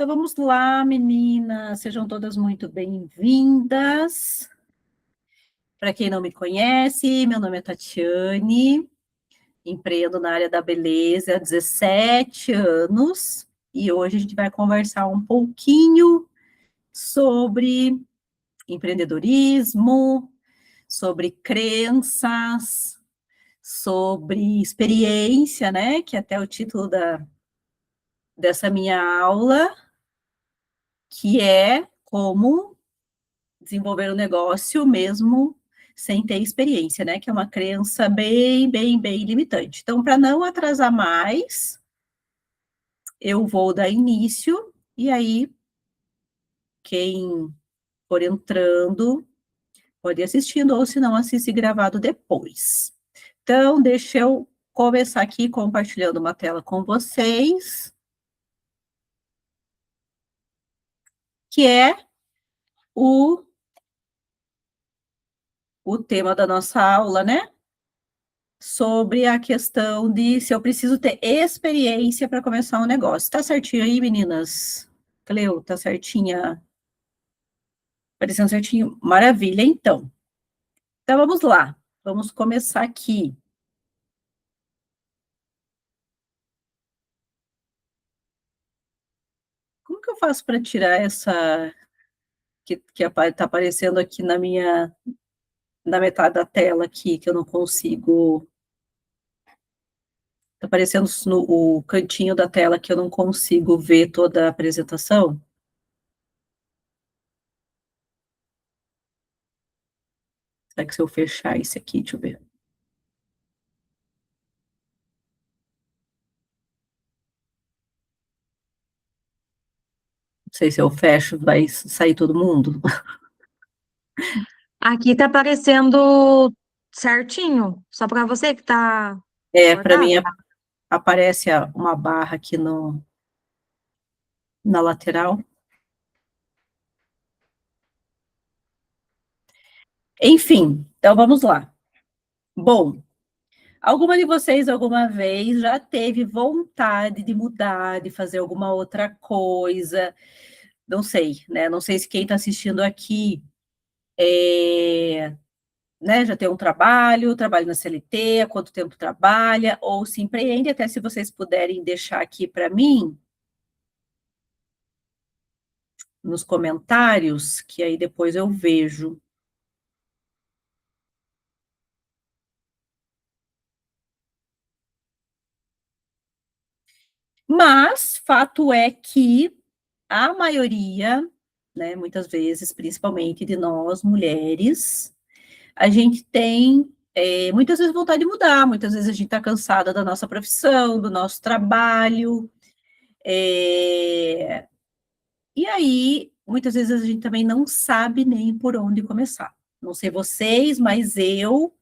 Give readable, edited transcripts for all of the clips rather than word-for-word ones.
Então vamos lá, meninas, sejam todas muito bem-vindas. Para quem não me conhece, meu nome é Tatiane, empreendo na área da beleza há 17 anos e hoje a gente vai conversar um pouquinho sobre empreendedorismo, sobre crenças, sobre experiência, né? Que é até o título dessa minha aula, que é como desenvolver um negócio mesmo sem ter experiência, né? Que é uma crença bem limitante. Então, para não atrasar mais, eu vou dar início e aí quem for entrando pode ir assistindo ou se não assiste gravado depois. Então, deixa eu começar aqui compartilhando uma tela com vocês, que é o tema da nossa aula, né? Sobre a questão de se eu preciso ter experiência para começar um negócio. Tá certinho aí, meninas? Cleo, tá certinha? Parecendo certinho? Maravilha, então. Então, vamos lá. Vamos começar aqui. Como que eu faço para tirar essa que está aparecendo aqui na metade da tela aqui, que eu não consigo. Está aparecendo no o cantinho da tela que eu não consigo ver toda a apresentação? Será que se eu fechar isso aqui, deixa eu ver. Não sei se eu fecho, vai sair todo mundo. Aqui tá aparecendo certinho, só para você que tá Para mim acordado. aparece uma barra aqui na lateral. Enfim, então vamos lá. Bom, alguma de vocês alguma vez já teve vontade de mudar, de fazer alguma outra coisa? Não sei, né? Não sei se quem está assistindo aqui né, já tem um trabalho na CLT, há quanto tempo trabalha, ou se empreende, até se vocês puderem deixar aqui para mim nos comentários, que aí depois eu vejo. Mas fato é que a maioria, né, muitas vezes, principalmente de nós mulheres, a gente tem muitas vezes vontade de mudar, muitas vezes a gente está cansada da nossa profissão, do nosso trabalho, e aí muitas vezes a gente também não sabe nem por onde começar. Não sei vocês, mas eu,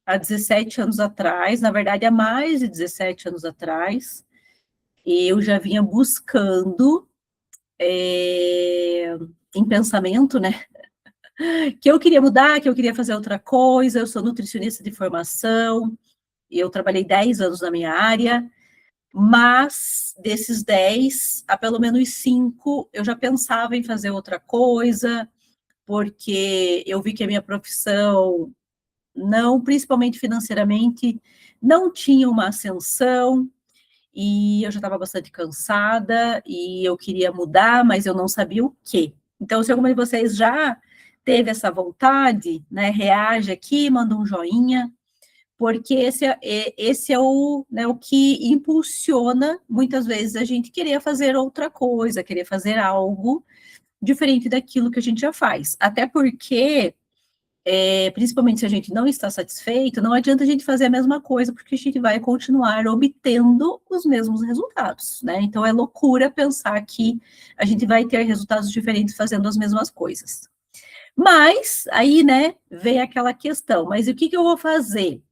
há 17 anos atrás, na verdade, há mais de 17 anos atrás, eu já vinha buscando em pensamento, né? Que eu queria mudar, que eu queria fazer outra coisa. Eu sou nutricionista de formação, e eu trabalhei 10 anos na minha área, mas desses 10, há pelo menos 5, eu já pensava em fazer outra coisa, porque eu vi que a minha profissão, não, principalmente financeiramente, não tinha uma ascensão, e eu já estava bastante cansada, e eu queria mudar, mas eu não sabia o quê. Então, se alguma de vocês já teve essa vontade, né, reage aqui, manda um joinha, porque esse é né, o que impulsiona, muitas vezes, a gente querer fazer outra coisa, querer fazer algo diferente daquilo que a gente já faz. Até porque principalmente se a gente não está satisfeito, não adianta a gente fazer a mesma coisa, porque a gente vai continuar obtendo os mesmos resultados, né? Então, é loucura pensar que a gente vai ter resultados diferentes fazendo as mesmas coisas. Mas, aí, né, vem aquela questão, mas o que eu vou fazer?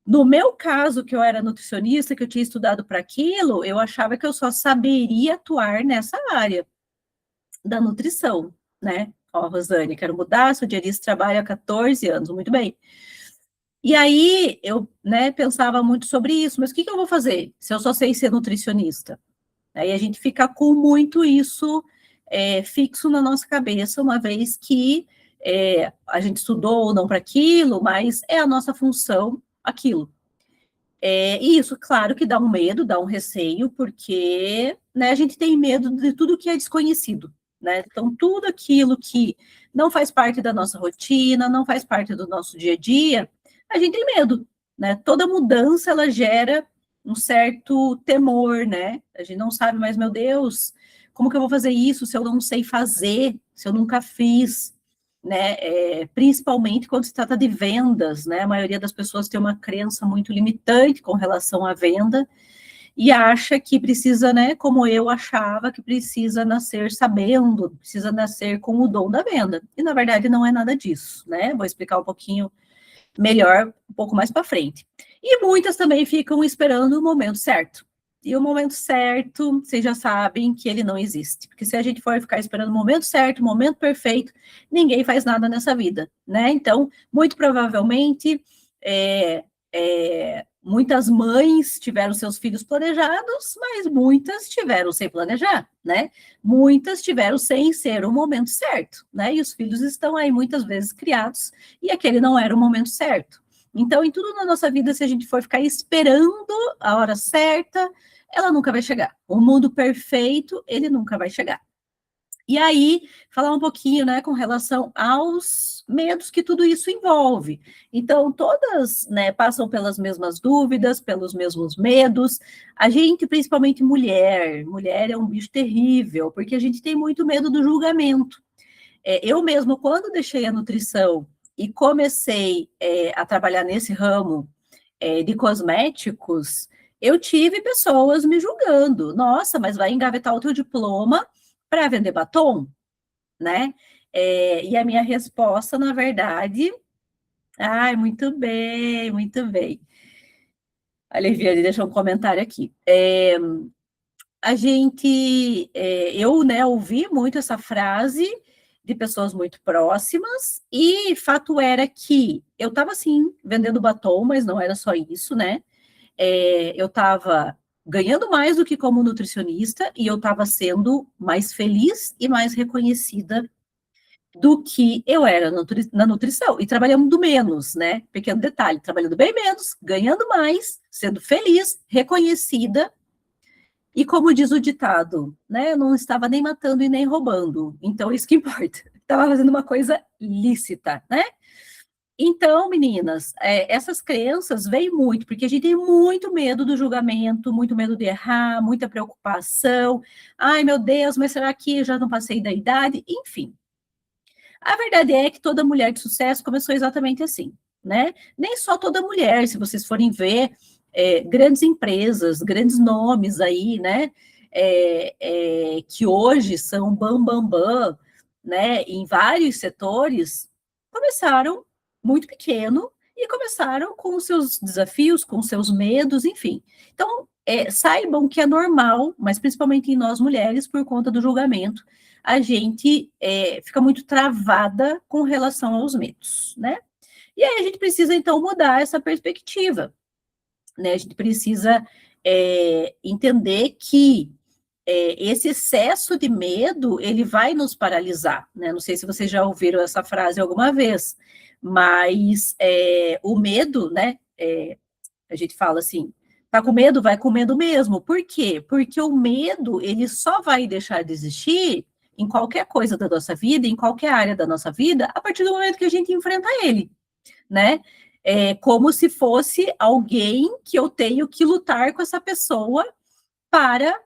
No meu caso, que eu era nutricionista, que eu tinha estudado para aquilo, eu achava que eu só saberia atuar nessa área da nutrição, né? Ó, Rosane, quero mudar, sou diarista, trabalho há 14 anos, muito bem. E aí, eu, né, pensava muito sobre isso, mas o que eu vou fazer se eu só sei ser nutricionista? Aí a gente fica com muito isso fixo na nossa cabeça, uma vez que a gente estudou ou não para aquilo, mas é a nossa função aquilo. E isso, claro, que dá um medo, dá um receio, porque, né, a gente tem medo de tudo que é desconhecido, né? Então, tudo aquilo que não faz parte da nossa rotina, não faz parte do nosso dia a dia, a gente tem medo, né? Toda mudança, ela gera um certo temor, né? A gente não sabe, mas, meu Deus, como que eu vou fazer isso se eu não sei fazer, se eu nunca fiz? Né, principalmente quando se trata de vendas, né, a maioria das pessoas tem uma crença muito limitante com relação à venda, e acha que precisa, né, como eu achava, que precisa nascer sabendo, precisa nascer com o dom da venda, e na verdade não é nada disso, né, vou explicar um pouquinho melhor, um pouco mais para frente. E muitas também ficam esperando o momento certo, e o momento certo, vocês já sabem que ele não existe. Porque se a gente for ficar esperando o momento certo, o momento perfeito, ninguém faz nada nessa vida, né? Então, muito provavelmente, muitas mães tiveram seus filhos planejados, mas muitas tiveram sem planejar, né? Muitas tiveram sem ser o momento certo, né? E os filhos estão aí muitas vezes criados, e aquele não era o momento certo. Então, em tudo na nossa vida, se a gente for ficar esperando a hora certa, ela nunca vai chegar. O mundo perfeito, ele nunca vai chegar. E aí, falar um pouquinho, né, com relação aos medos que tudo isso envolve. Então, todas, né, passam pelas mesmas dúvidas, pelos mesmos medos. A gente, principalmente mulher é um bicho terrível, porque a gente tem muito medo do julgamento. Eu mesmo, quando deixei a nutrição e comecei a trabalhar nesse ramo de cosméticos, eu tive pessoas me julgando. Nossa, mas vai engavetar o teu diploma para vender batom, né? E a minha resposta, na verdade, muito bem, muito bem. A Leviane deixou um comentário aqui. Eu, né, ouvi muito essa frase de pessoas muito próximas, e fato era que eu estava, sim, vendendo batom, mas não era só isso, né? Eu estava ganhando mais do que como nutricionista, e eu estava sendo mais feliz e mais reconhecida do que eu era na nutrição, e trabalhando menos, né? Pequeno detalhe, trabalhando bem menos, ganhando mais, sendo feliz, reconhecida, e como diz o ditado, né? Eu não estava nem matando e nem roubando, então isso que importa. Estava fazendo uma coisa lícita, né? Então, meninas, essas crenças vêm muito, porque a gente tem muito medo do julgamento, muito medo de errar, muita preocupação. Ai, meu Deus, mas será que eu já não passei da idade? Enfim. A verdade é que toda mulher de sucesso começou exatamente assim, né? Nem só toda mulher, se vocês forem ver, grandes empresas, grandes nomes aí, né? Que hoje são bam, né? Em vários setores, começaram muito pequeno e começaram com os seus desafios, com os seus medos, enfim. Então, saibam que é normal, mas principalmente em nós mulheres, por conta do julgamento, a gente fica muito travada com relação aos medos, né? E aí a gente precisa, então, mudar essa perspectiva, né? A gente precisa entender que esse excesso de medo, ele vai nos paralisar, né? Não sei se vocês já ouviram essa frase alguma vez, mas o medo, né? A gente fala assim, tá com medo? Vai com medo mesmo. Por quê? Porque o medo, ele só vai deixar de existir em qualquer coisa da nossa vida, em qualquer área da nossa vida, a partir do momento que a gente enfrenta ele, né? Como se fosse alguém que eu tenho que lutar com essa pessoa para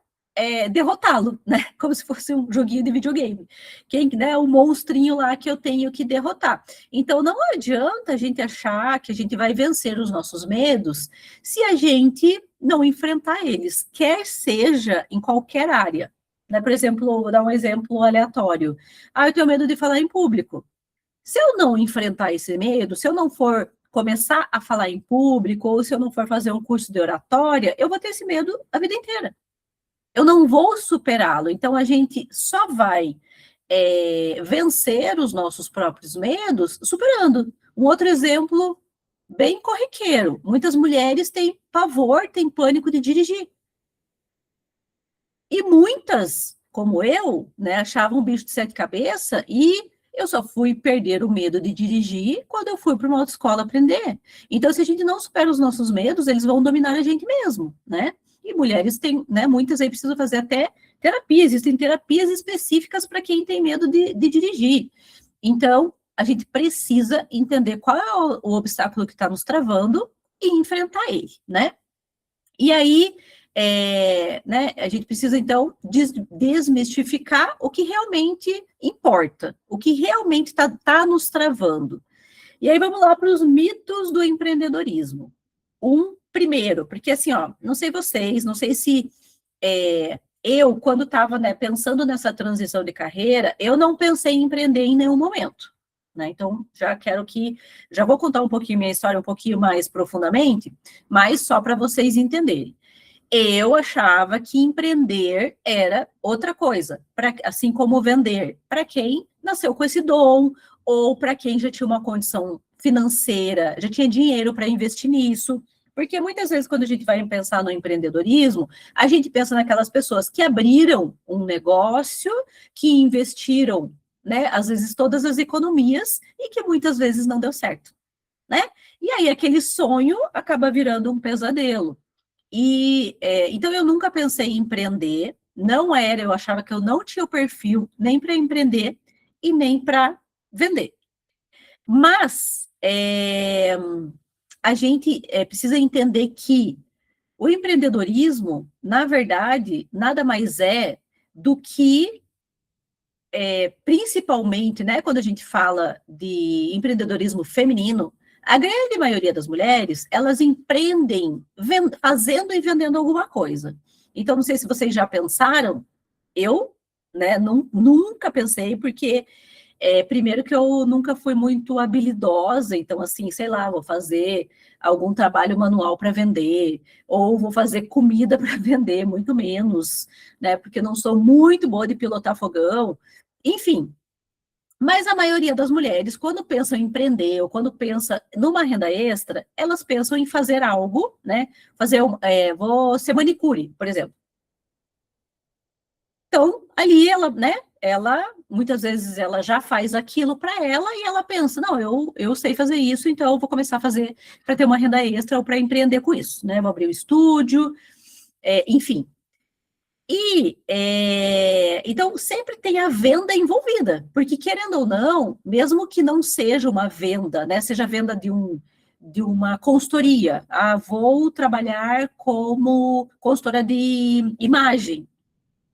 derrotá-lo, né? Como se fosse um joguinho de videogame. Né, o monstrinho lá que eu tenho que derrotar. Então, não adianta a gente achar que a gente vai vencer os nossos medos se a gente não enfrentar eles, quer seja em qualquer área. Né? Por exemplo, vou dar um exemplo aleatório. Eu tenho medo de falar em público. Se eu não enfrentar esse medo, se eu não for começar a falar em público, ou se eu não for fazer um curso de oratória, eu vou ter esse medo a vida inteira. Eu não vou superá-lo. Então, a gente só vai vencer os nossos próprios medos superando. Um outro exemplo bem corriqueiro. Muitas mulheres têm pavor, têm pânico de dirigir. E muitas, como eu, né, achavam um bicho de sete cabeças e eu só fui perder o medo de dirigir quando eu fui para uma autoescola aprender. Então, se a gente não supera os nossos medos, eles vão dominar a gente mesmo, né? E mulheres têm, né, muitas aí precisam fazer até terapia, existem terapias específicas para quem tem medo de dirigir. Então, a gente precisa entender qual é o obstáculo que está nos travando e enfrentar ele, né? E aí, né, a gente precisa, então, desmistificar o que realmente importa, o que realmente está nos travando. E aí, vamos lá para os mitos do empreendedorismo. Primeiro, porque assim, ó, não sei vocês, não sei se eu, quando estava, né, pensando nessa transição de carreira, eu não pensei em empreender em nenhum momento. Né? Então, já vou contar um pouquinho minha história um pouquinho mais profundamente, mas só para vocês entenderem. Eu achava que empreender era outra coisa, assim como vender, para quem nasceu com esse dom, ou para quem já tinha uma condição financeira, já tinha dinheiro para investir nisso. Porque muitas vezes, quando a gente vai pensar no empreendedorismo, a gente pensa naquelas pessoas que abriram um negócio, que investiram, né, às vezes todas as economias, e que muitas vezes não deu certo, né? E aí aquele sonho acaba virando um pesadelo. Então eu nunca pensei em empreender, eu achava que eu não tinha o perfil nem para empreender e nem para vender. Mas a gente precisa entender que o empreendedorismo, na verdade, nada mais é do que, principalmente, né, quando a gente fala de empreendedorismo feminino, a grande maioria das mulheres, elas empreendem fazendo e vendendo alguma coisa. Então, não sei se vocês já pensaram, eu, né, nunca pensei, porque primeiro que eu nunca fui muito habilidosa, então, assim, sei lá, vou fazer algum trabalho manual para vender, ou vou fazer comida para vender, muito menos, né, porque não sou muito boa de pilotar fogão, enfim. Mas a maioria das mulheres, quando pensam em empreender ou quando pensa numa renda extra, elas pensam em fazer algo, né, vou ser manicure, por exemplo. Então, ali ela muitas vezes ela já faz aquilo para ela e ela pensa, não, eu sei fazer isso, então eu vou começar a fazer para ter uma renda extra ou para empreender com isso, né? Vou abrir o estúdio, enfim. Então sempre tem a venda envolvida, porque querendo ou não, mesmo que não seja uma venda, né? Seja venda de uma consultoria, vou trabalhar como consultora de imagem.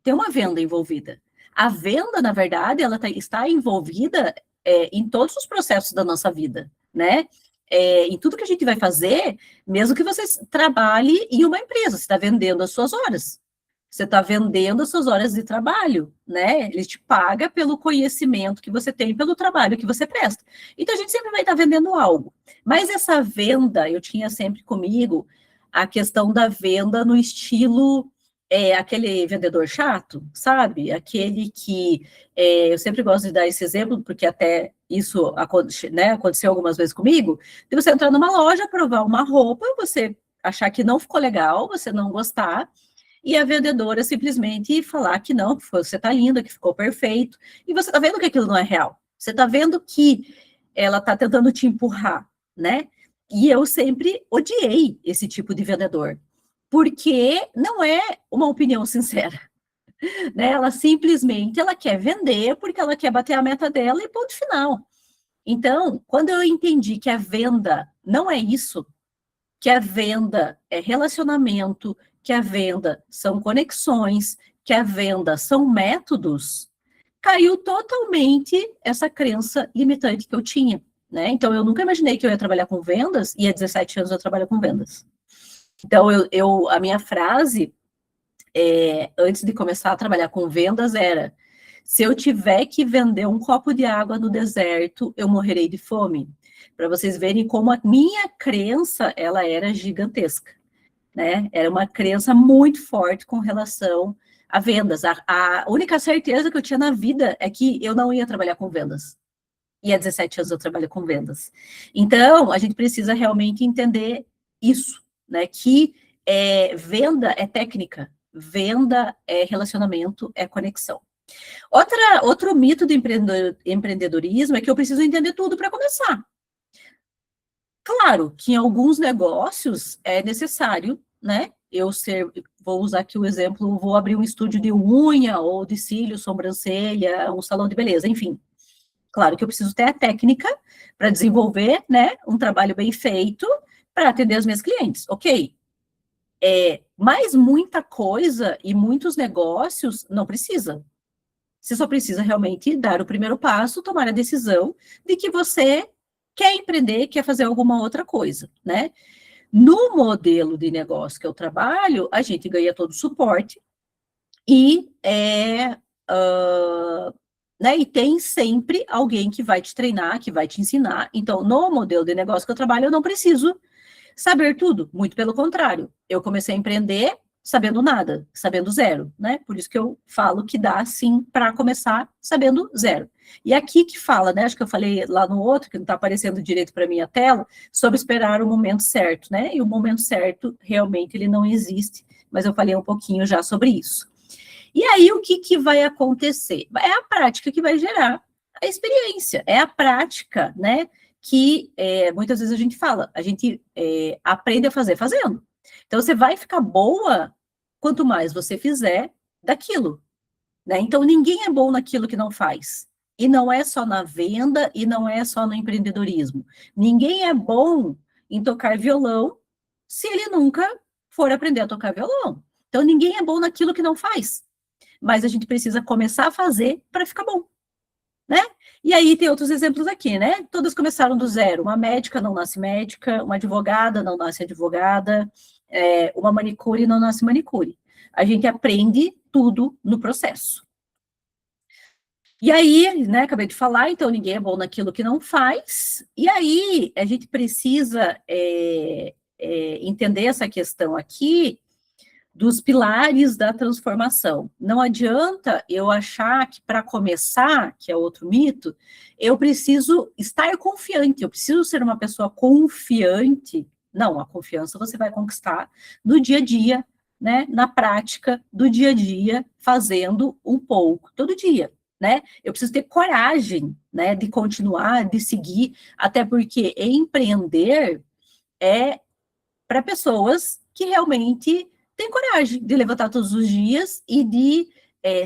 Tem uma venda envolvida. A venda, na verdade, ela está envolvida em todos os processos da nossa vida, né? Em tudo que a gente vai fazer, mesmo que você trabalhe em uma empresa, você está vendendo as suas horas. Você está vendendo as suas horas de trabalho, né? Ele te paga pelo conhecimento que você tem, pelo trabalho que você presta. Então, a gente sempre vai estar vendendo algo. Mas essa venda, eu tinha sempre comigo a questão da venda no estilo aquele vendedor chato, sabe? Aquele que eu sempre gosto de dar esse exemplo, porque até isso né, aconteceu algumas vezes comigo, de você entrar numa loja, provar uma roupa, você achar que não ficou legal, você não gostar, e a vendedora simplesmente falar que não, que você está linda, que ficou perfeito, e você está vendo que aquilo não é real. Você está vendo que ela está tentando te empurrar, né? E eu sempre odiei esse tipo de vendedor, porque não é uma opinião sincera, né? Ela simplesmente quer vender porque ela quer bater a meta dela e ponto final. Então, quando eu entendi que a venda não é isso, que a venda é relacionamento, que a venda são conexões, que a venda são métodos, caiu totalmente essa crença limitante que eu tinha, né? Então, eu nunca imaginei que eu ia trabalhar com vendas, e há 17 anos eu trabalho com vendas. Então, a minha frase, antes de começar a trabalhar com vendas, era: se eu tiver que vender um copo de água no deserto, eu morrerei de fome. Para vocês verem como a minha crença, ela era gigantesca, né? Era uma crença muito forte com relação a vendas. A única certeza que eu tinha na vida é que eu não ia trabalhar com vendas. E há 17 anos eu trabalho com vendas. Então, a gente precisa realmente entender isso, né? Que venda é técnica, venda é relacionamento, é conexão. Outro mito do empreendedorismo é que eu preciso entender tudo para começar. Claro que em alguns negócios é necessário, né? Vou usar aqui o exemplo, vou abrir um estúdio de unha ou de cílio, sobrancelha, um salão de beleza, enfim. Claro que eu preciso ter a técnica para desenvolver, né, um trabalho bem feito para atender as minhas clientes, ok? Mas muita coisa e muitos negócios não precisa. Você só precisa realmente dar o primeiro passo, tomar a decisão de que você quer empreender, quer fazer alguma outra coisa, né? No modelo de negócio que eu trabalho, a gente ganha todo o suporte e né, e tem sempre alguém que vai te treinar, que vai te ensinar. Então, no modelo de negócio que eu trabalho, eu não preciso saber tudo, muito pelo contrário. Eu comecei a empreender sabendo nada, sabendo zero, né? Por isso que eu falo que dá, sim, para começar sabendo zero. E aqui que fala, né? Acho que eu falei lá no outro, que não está aparecendo direito para mim a tela, sobre esperar o momento certo, né? E o momento certo, realmente, ele não existe, mas eu falei um pouquinho já sobre isso. E aí, o que vai acontecer? É a prática que vai gerar a experiência, é a prática, né? Que muitas vezes a gente fala, a gente aprende a fazer fazendo. Então, você vai ficar boa quanto mais você fizer daquilo, né? Então, ninguém é bom naquilo que não faz. E não é só na venda, e não é só no empreendedorismo. Ninguém é bom em tocar violão se ele nunca for aprender a tocar violão. Então, ninguém é bom naquilo que não faz. Mas a gente precisa começar a fazer para ficar bom, né? E aí tem outros exemplos aqui, né? Todas começaram do zero. Uma médica não nasce médica, uma advogada não nasce advogada, uma manicure não nasce manicure. A gente aprende tudo no processo. E aí, né, acabei de falar, então ninguém é bom naquilo que não faz. E aí a gente precisa entender essa questão aqui dos pilares da transformação. Não adianta eu achar que para começar, que é outro mito, eu preciso estar confiante, eu preciso ser uma pessoa confiante. Não, a confiança você vai conquistar no dia a dia, né, na prática do dia a dia, fazendo um pouco todo dia, né? Eu preciso ter coragem, né, de continuar, de seguir, até porque empreender é para pessoas que realmente tem coragem de levantar todos os dias e de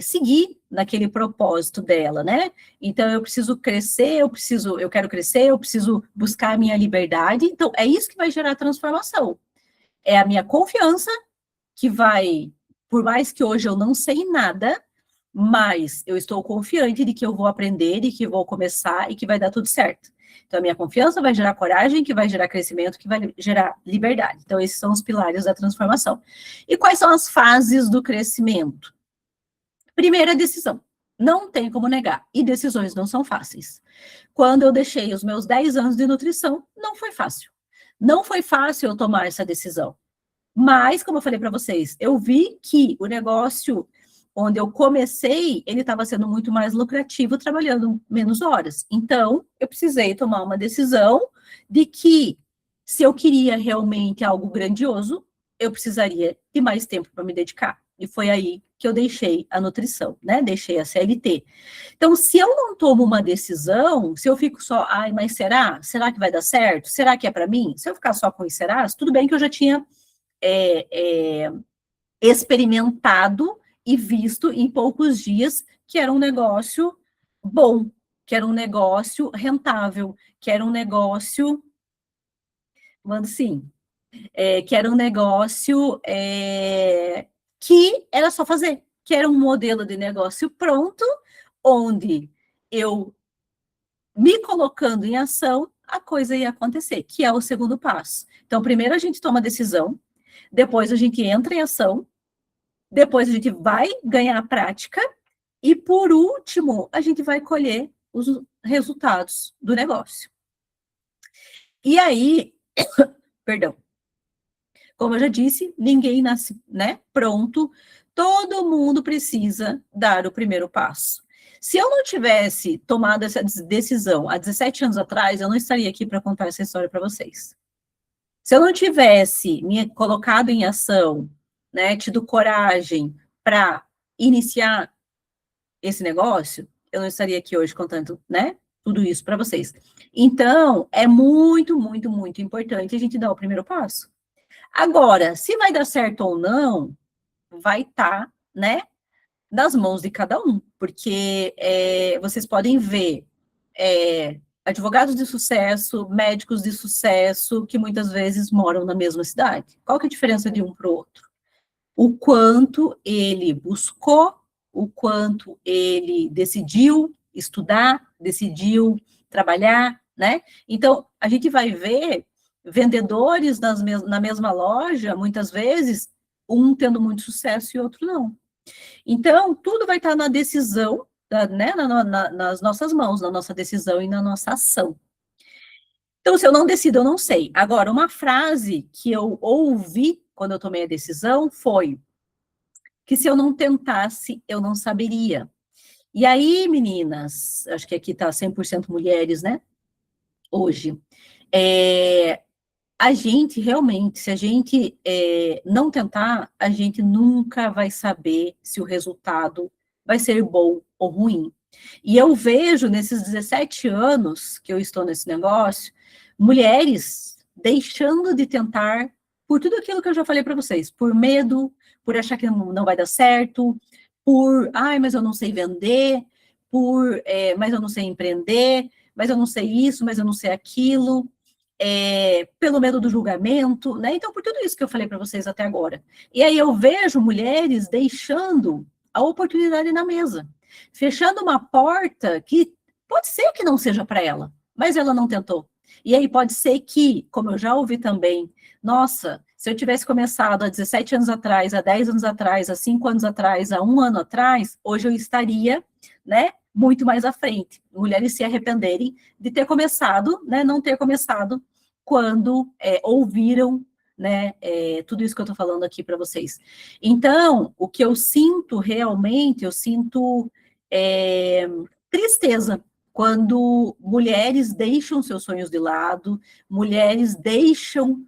seguir naquele propósito dela, né? Então, eu preciso crescer, eu quero crescer, eu preciso buscar a minha liberdade. Então, é isso que vai gerar transformação. É a minha confiança que vai, por mais que hoje eu não sei nada, mas eu estou confiante de que eu vou aprender, de que vou começar e que vai dar tudo certo. Então, a minha confiança vai gerar coragem, que vai gerar crescimento, que vai gerar liberdade. Então, esses são os pilares da transformação. E quais são as fases do crescimento? Primeira decisão. Não tem como negar. E decisões não são fáceis. Quando eu deixei os meus 10 anos de nutrição, não foi fácil. Não foi fácil eu tomar essa decisão. Mas, como eu falei para vocês, eu vi que o negócio onde eu comecei, ele estava sendo muito mais lucrativo, trabalhando menos horas. Então, eu precisei tomar uma decisão de que, se eu queria realmente algo grandioso, eu precisaria de mais tempo para me dedicar. E foi aí que eu deixei a nutrição, né? Deixei a CLT. Então, se eu não tomo uma decisão, se eu fico só, ai, mas será? Será que vai dar certo? Será que é para mim? Se eu ficar só com será, tudo bem que eu já tinha experimentado e visto em poucos dias que era um negócio bom, que era um negócio rentável, que era um negócio, mano, sim, que era um negócio que era só fazer, que era um modelo de negócio pronto, onde eu me colocando em ação, a coisa ia acontecer, que é o segundo passo. Então, primeiro a gente toma a decisão, depois a gente entra em ação, depois a gente vai ganhar a prática e, por último, a gente vai colher os resultados do negócio. E aí, perdão, como eu já disse, ninguém nasce, né, pronto, todo mundo precisa dar o primeiro passo. Se eu não tivesse tomado essa decisão há 17 anos atrás, eu não estaria aqui para contar essa história para vocês. Se eu não tivesse me colocado em ação né, tido coragem para iniciar esse negócio, eu não estaria aqui hoje contando, né, tudo isso para vocês. Então, é muito, muito, muito importante a gente dar o primeiro passo. Agora, se vai dar certo ou não, vai estar, né, nas mãos de cada um, porque vocês podem ver advogados de sucesso, médicos de sucesso, que muitas vezes moram na mesma cidade. Qual que é a diferença de um para o outro? O quanto ele buscou, o quanto ele decidiu estudar, decidiu trabalhar, né? Então, a gente vai ver vendedores na mesma loja, muitas vezes, um tendo muito sucesso e outro não. Então, tudo vai estar na decisão, né, nas nossas mãos, na nossa decisão e na nossa ação. Então, se eu não decido, eu não sei. Agora, uma frase que eu ouvi quando eu tomei a decisão foi que se eu não tentasse, eu não saberia. E aí, meninas, acho que aqui está 100% mulheres, né? Hoje. A gente, realmente, se a gente não tentar, a gente nunca vai saber se o resultado vai ser bom ou ruim. E eu vejo, nesses 17 anos que eu estou nesse negócio, mulheres deixando de tentar por tudo aquilo que eu já falei para vocês, por medo, por achar que não vai dar certo, por, mas eu não sei vender, mas eu não sei empreender, mas eu não sei isso, mas eu não sei aquilo, pelo medo do julgamento, né? Então, por tudo isso que eu falei para vocês até agora. E aí eu vejo mulheres deixando a oportunidade na mesa, fechando uma porta que pode ser que não seja para ela, mas ela não tentou. E aí pode ser que, como eu já ouvi também, nossa, se eu tivesse começado há 17 anos atrás, há 10 anos atrás, há 5 anos atrás, há 1 ano atrás, hoje eu estaria, né, muito mais à frente. Mulheres se arrependerem de ter começado, né, não ter começado quando ouviram, né, tudo isso que eu estou falando aqui para vocês. Então, o que eu sinto realmente, eu sinto tristeza quando mulheres deixam seus sonhos de lado, mulheres deixam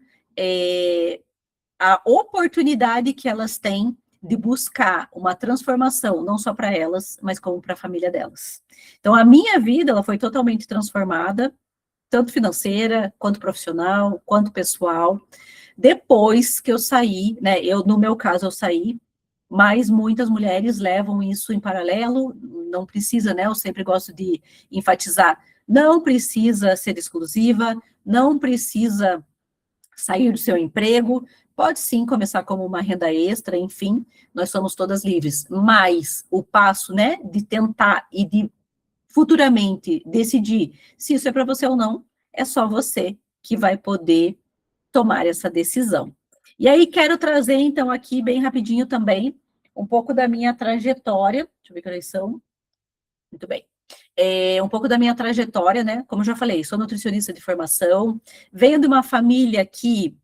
a oportunidade que elas têm de buscar uma transformação, não só para elas, mas como para a família delas. Então, a minha vida, ela foi totalmente transformada, tanto financeira, quanto profissional, quanto pessoal, depois que eu saí, né, no meu caso, eu saí, mas muitas mulheres levam isso em paralelo, não precisa, né, eu sempre gosto de enfatizar, não precisa ser exclusiva, não precisa sair do seu emprego, pode sim começar como uma renda extra, enfim, nós somos todas livres, mas o passo, né, de tentar e de futuramente decidir se isso é para você ou não, é só você que vai poder tomar essa decisão. E aí quero trazer, então, aqui bem rapidinho também, um pouco da minha trajetória, deixa eu ver que horas são, muito bem. Um pouco da minha trajetória, né? Como eu já falei, sou nutricionista de formação, venho de uma família que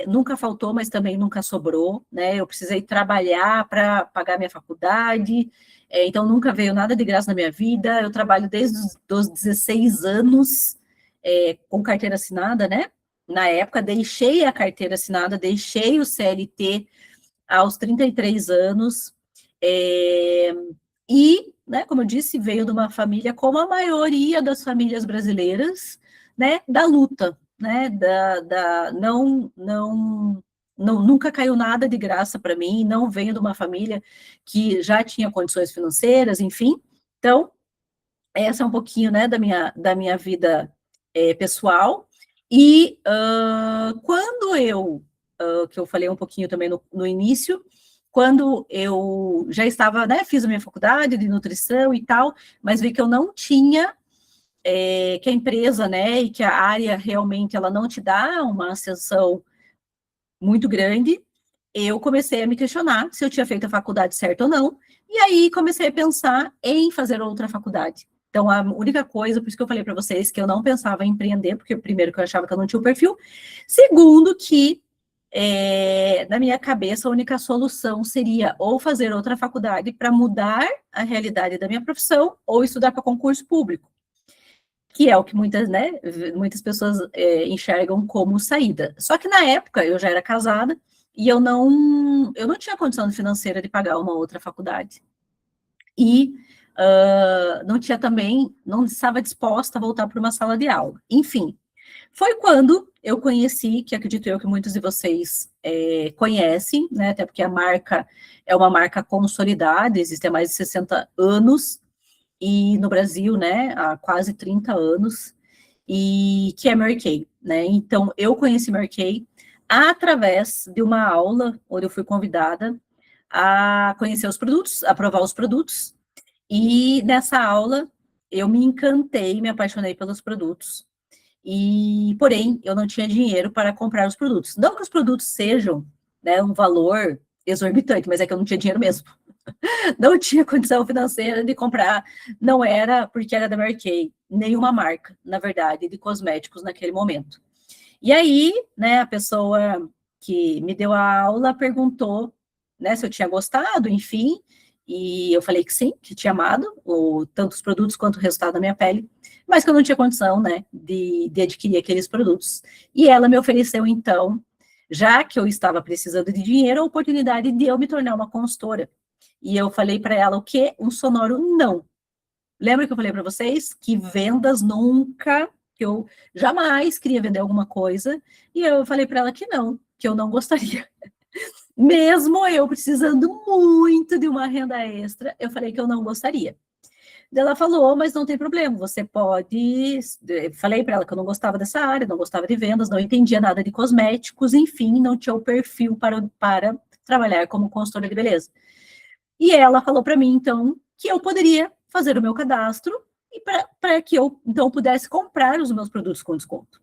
nunca faltou, mas também nunca sobrou, né? Eu precisei trabalhar para pagar minha faculdade, então nunca veio nada de graça na minha vida. Eu trabalho desde os 16 anos com carteira assinada, né? Na época, deixei a carteira assinada, deixei o CLT aos 33 anos, e, né, como eu disse, veio de uma família, como a maioria das famílias brasileiras, né, da luta, né, nunca caiu nada de graça para mim, não venho de uma família que já tinha condições financeiras, enfim. Então, essa é um pouquinho, né, da minha vida pessoal. E quando que eu falei um pouquinho também no início, quando eu já estava, né, fiz a minha faculdade de nutrição e tal, mas vi que eu não tinha, que a empresa, né, e que a área realmente, ela não te dá uma ascensão muito grande, eu comecei a me questionar se eu tinha feito a faculdade certa ou não, e aí comecei a pensar em fazer outra faculdade. Então, a única coisa, por isso que eu falei para vocês que eu não pensava em empreender, porque primeiro que eu achava que eu não tinha o perfil, segundo que, na minha cabeça, a única solução seria ou fazer outra faculdade para mudar a realidade da minha profissão, ou estudar para concurso público, que é o que muitas, né, muitas pessoas enxergam como saída. Só que na época eu já era casada, e eu não tinha condição financeira de pagar uma outra faculdade. E não tinha também, não estava disposta a voltar para uma sala de aula. Enfim, foi quando eu conheci, que acredito eu que muitos de vocês conhecem, né, até porque a marca é uma marca consolidada, existe há mais de 60 anos, e no Brasil, né, há quase 30 anos, e que é Mary Kay, né? Então, eu conheci Mary Kay através de uma aula, onde eu fui convidada a conhecer os produtos, a provar os produtos, e nessa aula eu me encantei, me apaixonei pelos produtos, e porém eu não tinha dinheiro para comprar os produtos. Não que os produtos sejam, né, um valor exorbitante, mas é que eu não tinha dinheiro mesmo. Não tinha condição financeira de comprar, não era porque era da Mary Kay, nenhuma marca, na verdade, de cosméticos naquele momento. E aí, né, a pessoa que me deu a aula perguntou, né, se eu tinha gostado, enfim, e eu falei que sim, que tinha amado, tanto os produtos quanto o resultado da minha pele, mas que eu não tinha condição, né, de adquirir aqueles produtos. E ela me ofereceu, então, já que eu estava precisando de dinheiro, a oportunidade de eu me tornar uma consultora. E eu falei para ela o quê? Um sonoro não. Lembra que eu falei para vocês que vendas nunca, que eu jamais queria vender alguma coisa, e eu falei para ela que eu não gostaria. Mesmo eu precisando muito de uma renda extra, eu falei que eu não gostaria. Ela falou, mas não tem problema, você pode. Falei para ela que eu não gostava dessa área, não gostava de vendas, não entendia nada de cosméticos, enfim, não tinha o perfil para trabalhar como consultora de beleza. E ela falou para mim, então, que eu poderia fazer o meu cadastro e para que eu, então, pudesse comprar os meus produtos com desconto.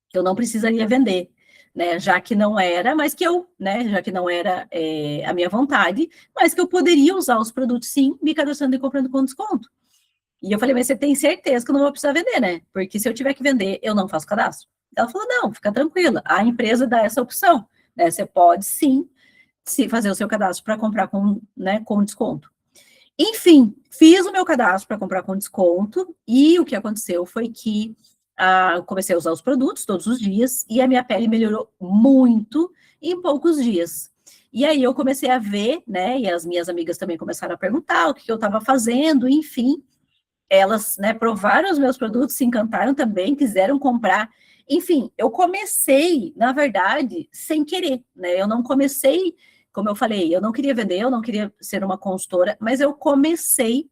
Que eu não precisaria vender, né, já que não era, mas que eu, né, já que não era a minha vontade, mas que eu poderia usar os produtos, sim, me cadastrando e comprando com desconto. E eu falei, mas você tem certeza que eu não vou precisar vender, né? Porque se eu tiver que vender, eu não faço cadastro. Ela falou, não, fica tranquila, a empresa dá essa opção, né? Você pode, sim, se fazer o seu cadastro para comprar com, né, com desconto. Enfim, fiz o meu cadastro para comprar com desconto e o que aconteceu foi que eu comecei a usar os produtos todos os dias e a minha pele melhorou muito em poucos dias. E aí eu comecei a ver, né, e as minhas amigas também começaram a perguntar o que eu estava fazendo, enfim, elas, né, provaram os meus produtos, se encantaram também, quiseram comprar. Enfim, eu comecei, na verdade, sem querer, né? Eu não comecei, como eu falei, eu não queria vender, eu não queria ser uma consultora, mas eu comecei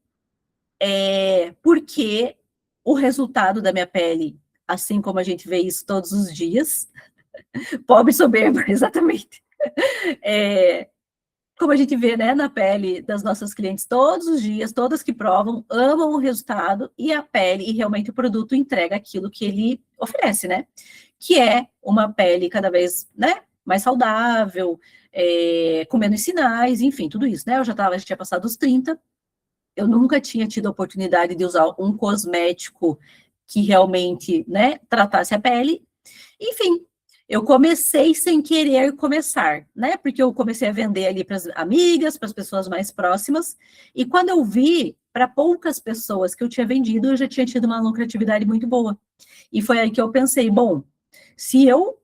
porque o resultado da minha pele, assim como a gente vê isso todos os dias, pobre soberba, exatamente. Como a gente vê, né, na pele das nossas clientes todos os dias, todas que provam, amam o resultado e a pele, e realmente o produto entrega aquilo que ele oferece, né? Que é uma pele cada vez, né, mais saudável, com menos sinais, enfim, tudo isso, né? Eu já tinha passado os 30, eu nunca tinha tido a oportunidade de usar um cosmético que realmente, né, tratasse a pele. Enfim, eu comecei sem querer começar, né? Porque eu comecei a vender ali para as amigas, para as pessoas mais próximas, e quando eu vi, para poucas pessoas que eu tinha vendido, eu já tinha tido uma lucratividade muito boa. E foi aí que eu pensei, bom, se eu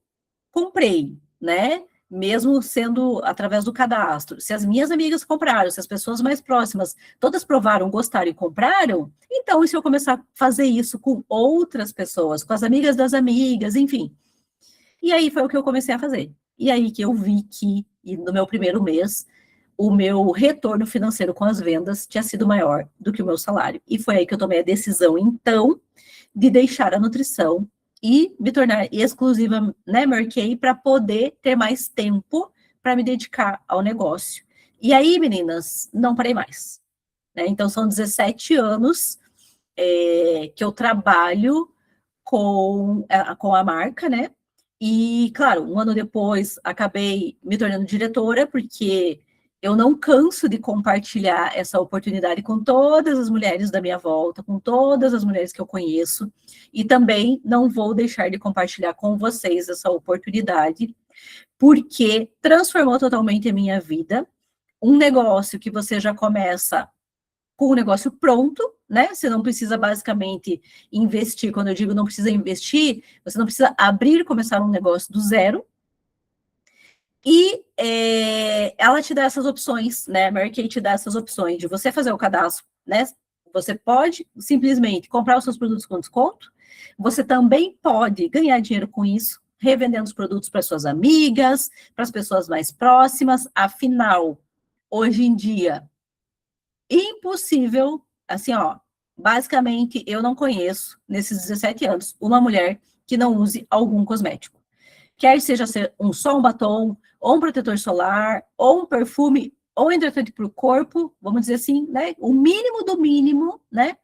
comprei, né? Mesmo sendo através do cadastro, se as minhas amigas compraram, se as pessoas mais próximas todas provaram, gostaram e compraram, então e se eu começar a fazer isso com outras pessoas, com as amigas das amigas, enfim. E aí foi o que eu comecei a fazer. E aí que eu vi que, no meu primeiro mês, o meu retorno financeiro com as vendas tinha sido maior do que o meu salário. E foi aí que eu tomei a decisão, então, de deixar a nutrição e me tornar exclusiva, né, Mary Kay, para poder ter mais tempo para me dedicar ao negócio. E aí, meninas, não parei mais. Né? Então, são 17 anos que eu trabalho com a marca, né? E, claro, um ano depois, acabei me tornando diretora, porque eu não canso de compartilhar essa oportunidade com todas as mulheres da minha volta, com todas as mulheres que eu conheço, e também não vou deixar de compartilhar com vocês essa oportunidade, porque transformou totalmente a minha vida. Um negócio que você já começa com o negócio pronto, né? Você não precisa basicamente investir. Quando eu digo não precisa investir, você não precisa abrir e começar um negócio do zero. E ela te dá essas opções, né? A Mary Kay te dá essas opções de você fazer o cadastro, né? Você pode simplesmente comprar os seus produtos com desconto. Você também pode ganhar dinheiro com isso, revendendo os produtos para suas amigas, para as pessoas mais próximas. Afinal, hoje em dia, impossível, assim, ó, basicamente, eu não conheço, nesses 17 anos, uma mulher que não use algum cosmético. Quer seja só um batom, ou um protetor solar, ou um perfume, ou hidratante para o corpo, vamos dizer assim, né? O mínimo do mínimo, né?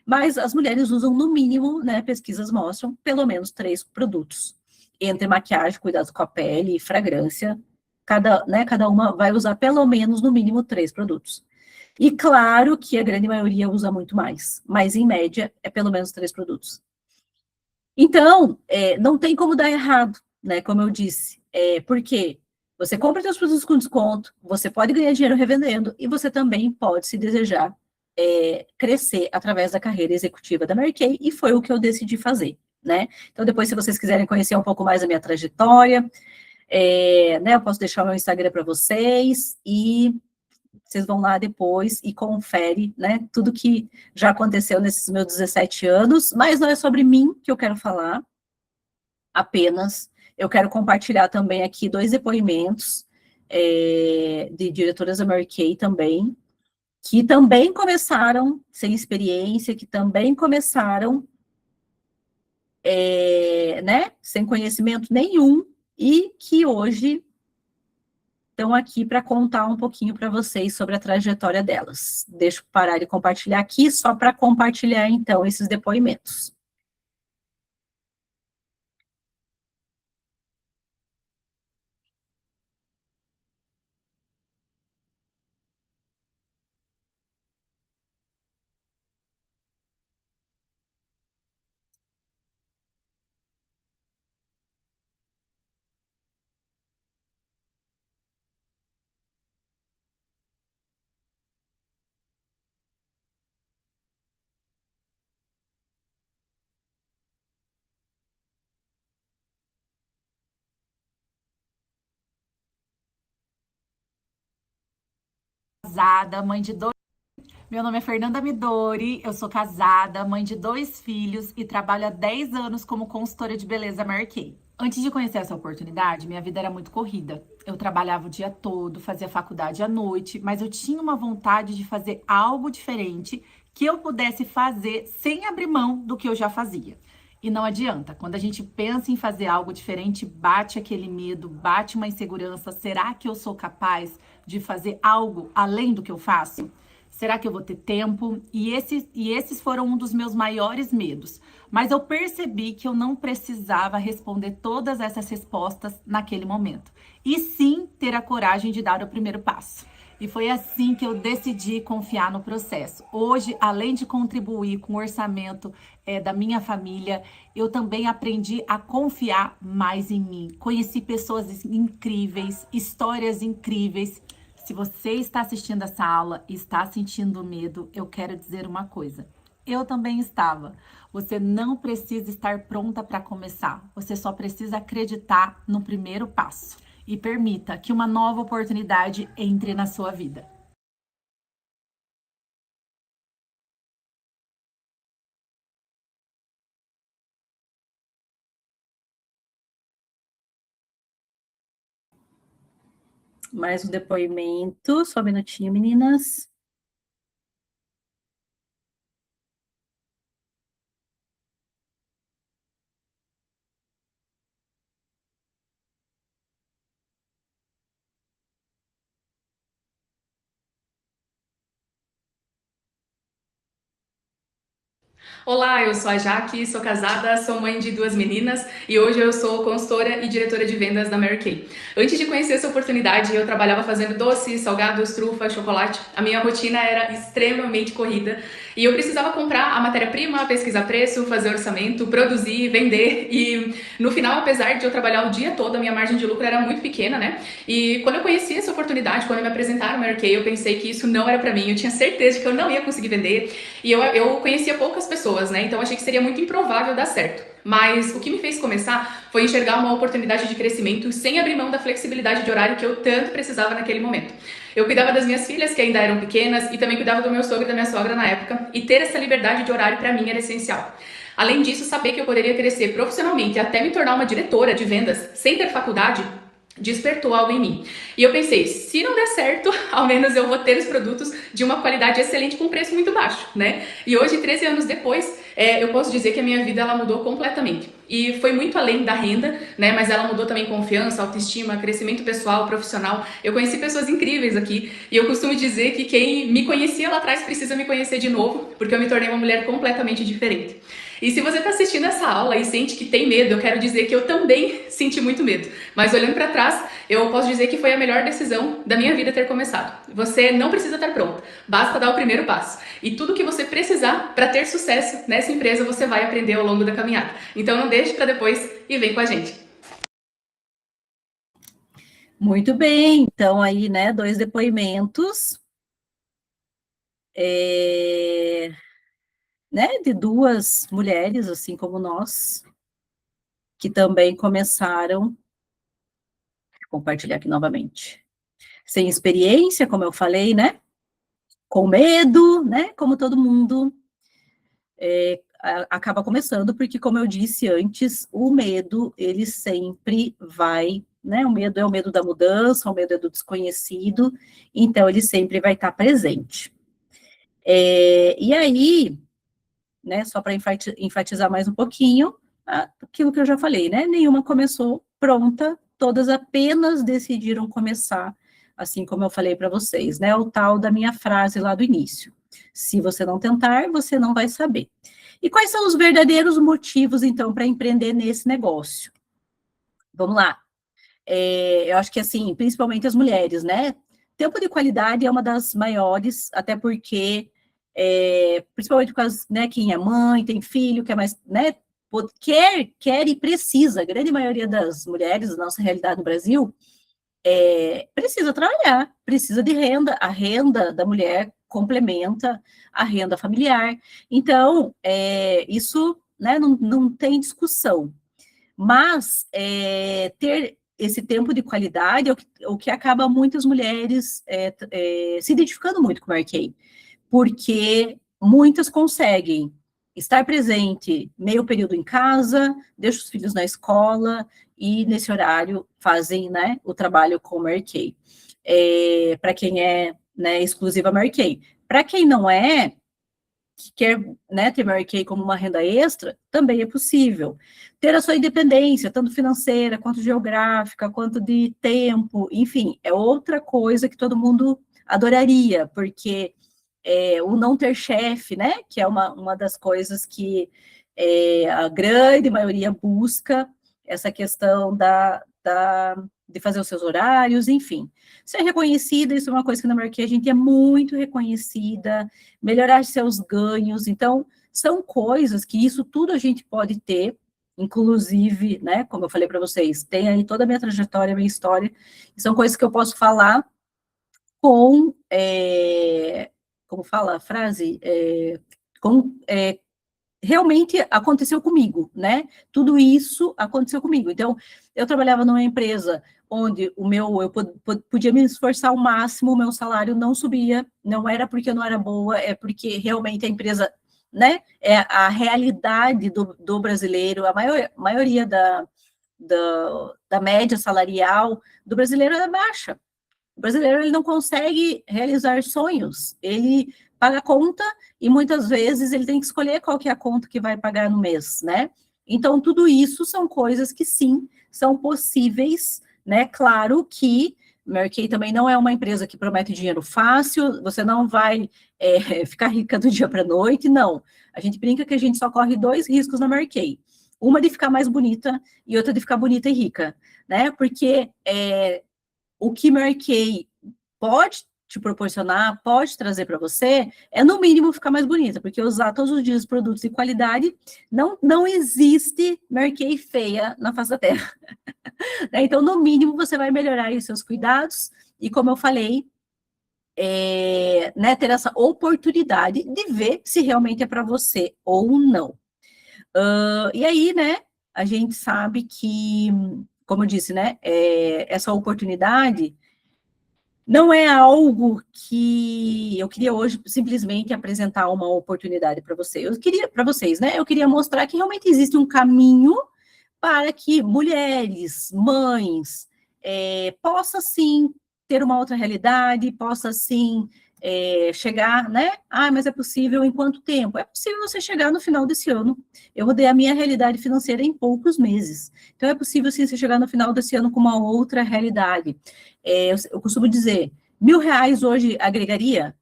Mas as mulheres usam no mínimo, né? Pesquisas mostram, pelo menos 3 produtos. Entre maquiagem, cuidado com a pele e fragrância, cada uma vai usar pelo menos, no mínimo, 3 produtos. E claro que a grande maioria usa muito mais, mas em média é pelo menos 3 produtos. Então, não tem como dar errado, né? Como eu disse, porque você compra seus produtos com desconto, você pode ganhar dinheiro revendendo e você também pode, se desejar, crescer através da carreira executiva da Mary Kay, e foi o que eu decidi fazer, né? Então, depois, se vocês quiserem conhecer um pouco mais a minha trajetória, né, eu posso deixar o meu Instagram para vocês e vocês vão lá depois e confere, né, tudo que já aconteceu nesses meus 17 anos, mas não é sobre mim que eu quero falar apenas. Eu quero compartilhar também aqui 2 depoimentos de diretoras da Mary Kay também, que também começaram sem experiência, que também começaram, né, sem conhecimento nenhum, e que hoje estão aqui para contar um pouquinho para vocês sobre a trajetória delas. Deixa eu parar de compartilhar aqui, só para compartilhar, então, esses depoimentos. Casada, mãe de dois. Meu nome é Fernanda Midori, eu sou casada, mãe de 2 filhos e trabalho há 10 anos como consultora de beleza Mary Kay. Antes de conhecer essa oportunidade, minha vida era muito corrida. Eu trabalhava o dia todo, fazia faculdade à noite, mas eu tinha uma vontade de fazer algo diferente que eu pudesse fazer sem abrir mão do que eu já fazia. E não adianta, quando a gente pensa em fazer algo diferente, bate aquele medo, bate uma insegurança. Será que eu sou capaz de fazer algo além do que eu faço? Será que eu vou ter tempo? E esses foram um dos meus maiores medos. Mas eu percebi que eu não precisava responder todas essas respostas naquele momento. E sim ter a coragem de dar o primeiro passo. E foi assim que eu decidi confiar no processo. Hoje, além de contribuir com o orçamento da minha família, eu também aprendi a confiar mais em mim. Conheci pessoas incríveis, histórias incríveis. Se você está assistindo essa aula e está sentindo medo, eu quero dizer uma coisa. Eu também estava. Você não precisa estar pronta para começar. Você só precisa acreditar no primeiro passo. E permita que uma nova oportunidade entre na sua vida. Mais um depoimento, só um minutinho, meninas. Olá, eu sou a Jaque, sou casada, sou mãe de 2 meninas e hoje eu sou consultora e diretora de vendas da Mary Kay. Antes de conhecer essa oportunidade, eu trabalhava fazendo doces, salgados, trufa, chocolate. A minha rotina era extremamente corrida e eu precisava comprar a matéria-prima, pesquisar preço, fazer orçamento, produzir, vender e no final, apesar de eu trabalhar o dia todo, a minha margem de lucro era muito pequena, né? E quando eu conheci essa oportunidade, quando me apresentaram a Mary Kay, eu pensei que isso não era pra mim, eu tinha certeza de que eu não ia conseguir vender e eu conhecia poucas pessoas pessoas, né? Então achei que seria muito improvável dar certo. Mas o que me fez começar foi enxergar uma oportunidade de crescimento sem abrir mão da flexibilidade de horário que eu tanto precisava naquele momento. Eu cuidava das minhas filhas, que ainda eram pequenas, e também cuidava do meu sogro e da minha sogra na época, e ter essa liberdade de horário para mim era essencial. Além disso, saber que eu poderia crescer profissionalmente até me tornar uma diretora de vendas sem ter faculdade despertou algo em mim. E eu pensei, se não der certo, ao menos eu vou ter os produtos de uma qualidade excelente com preço muito baixo, né? E hoje, 13 anos depois, eu posso dizer que a minha vida ela mudou completamente. E foi muito além da renda, né? Mas ela mudou também confiança, autoestima, crescimento pessoal, profissional. Eu conheci pessoas incríveis aqui e eu costumo dizer que quem me conhecia lá atrás precisa me conhecer de novo, porque eu me tornei uma mulher completamente diferente. E se você está assistindo essa aula e sente que tem medo, eu quero dizer que eu também senti muito medo. Mas olhando para trás, eu posso dizer que foi a melhor decisão da minha vida ter começado. Você não precisa estar pronta, basta dar o primeiro passo. E tudo que você precisar para ter sucesso nessa empresa, você vai aprender ao longo da caminhada. Então não deixe para depois e vem com a gente. Muito bem, então aí, né, 2 depoimentos. Né, de 2 mulheres, assim como nós, que também começaram, vou compartilhar aqui novamente, sem experiência, como eu falei, né, com medo, né, como todo mundo acaba começando, porque, como eu disse antes, o medo, ele sempre vai, né, o medo é o medo da mudança, o medo é do desconhecido, então ele sempre vai estar presente. E aí, né, só para enfatizar mais um pouquinho, aquilo que eu já falei, né, nenhuma começou pronta, todas apenas decidiram começar, assim como eu falei para vocês, né, o tal da minha frase lá do início, se você não tentar, você não vai saber. E quais são os verdadeiros motivos, então, para empreender nesse negócio? Vamos lá. Eu acho que, assim, principalmente as mulheres, né, tempo de qualidade é uma das maiores, até porque principalmente por causa, né, quem é mãe, tem filho, quer mais, né, quer e precisa, a grande maioria das mulheres, da nossa realidade no Brasil, precisa trabalhar, precisa de renda, a renda da mulher complementa a renda familiar, então, isso, né, não tem discussão, mas ter esse tempo de qualidade é o que acaba muitas mulheres se identificando muito com o Marquei, porque muitas conseguem estar presente meio período em casa, deixam os filhos na escola e nesse horário fazem, né, o trabalho com o Marquei. Para quem é, né, exclusiva Marquei. Para quem não é, que quer, né, ter Marquei como uma renda extra, também é possível. Ter a sua independência, tanto financeira, quanto geográfica, quanto de tempo, enfim, é outra coisa que todo mundo adoraria, porque o não ter chefe, né, que é uma das coisas que a grande maioria busca, essa questão de fazer os seus horários, enfim. Ser reconhecida, isso é uma coisa que na Marquei a gente é muito reconhecida, melhorar seus ganhos, então, são coisas que isso tudo a gente pode ter, inclusive, né, como eu falei para vocês, tem aí toda a minha trajetória, a minha história, e são coisas que eu posso falar com, como fala a frase, realmente aconteceu comigo, né? Tudo isso aconteceu comigo. Então, eu trabalhava numa empresa onde eu podia me esforçar ao máximo, o meu salário não subia, não era porque eu não era boa, é porque realmente a empresa, né? É a realidade do brasileiro, a maioria da média salarial do brasileiro é baixa. O brasileiro ele não consegue realizar sonhos, ele paga conta e muitas vezes ele tem que escolher qual que é a conta que vai pagar no mês, né? Então, tudo isso são coisas que sim, são possíveis, né? Claro que Marquei também não é uma empresa que promete dinheiro fácil, você não vai ficar rica do dia para a noite, não. A gente brinca que a gente só corre 2 riscos na Marquei. Uma de ficar mais bonita e outra de ficar bonita e rica, né? Porque o que Marquei pode te proporcionar, pode trazer para você, é no mínimo ficar mais bonita, porque usar todos os dias produtos de qualidade, não existe Marquei feia na face da terra. Então, no mínimo, você vai melhorar aí os seus cuidados, e como eu falei, né, ter essa oportunidade de ver se realmente é para você ou não. E aí, né, a gente sabe que, como eu disse, né, essa oportunidade não é algo que eu queria hoje simplesmente apresentar uma oportunidade para você. Eu queria para vocês, né? Eu queria mostrar que realmente existe um caminho para que mulheres, mães, possa sim ter uma outra realidade, possa sim chegar, né? Ah, mas é possível em quanto tempo? É possível você chegar no final desse ano. Eu mudei a minha realidade financeira em poucos meses. Então, é possível sim você chegar no final desse ano com uma outra realidade. Eu costumo dizer, R$1.000 hoje agregaria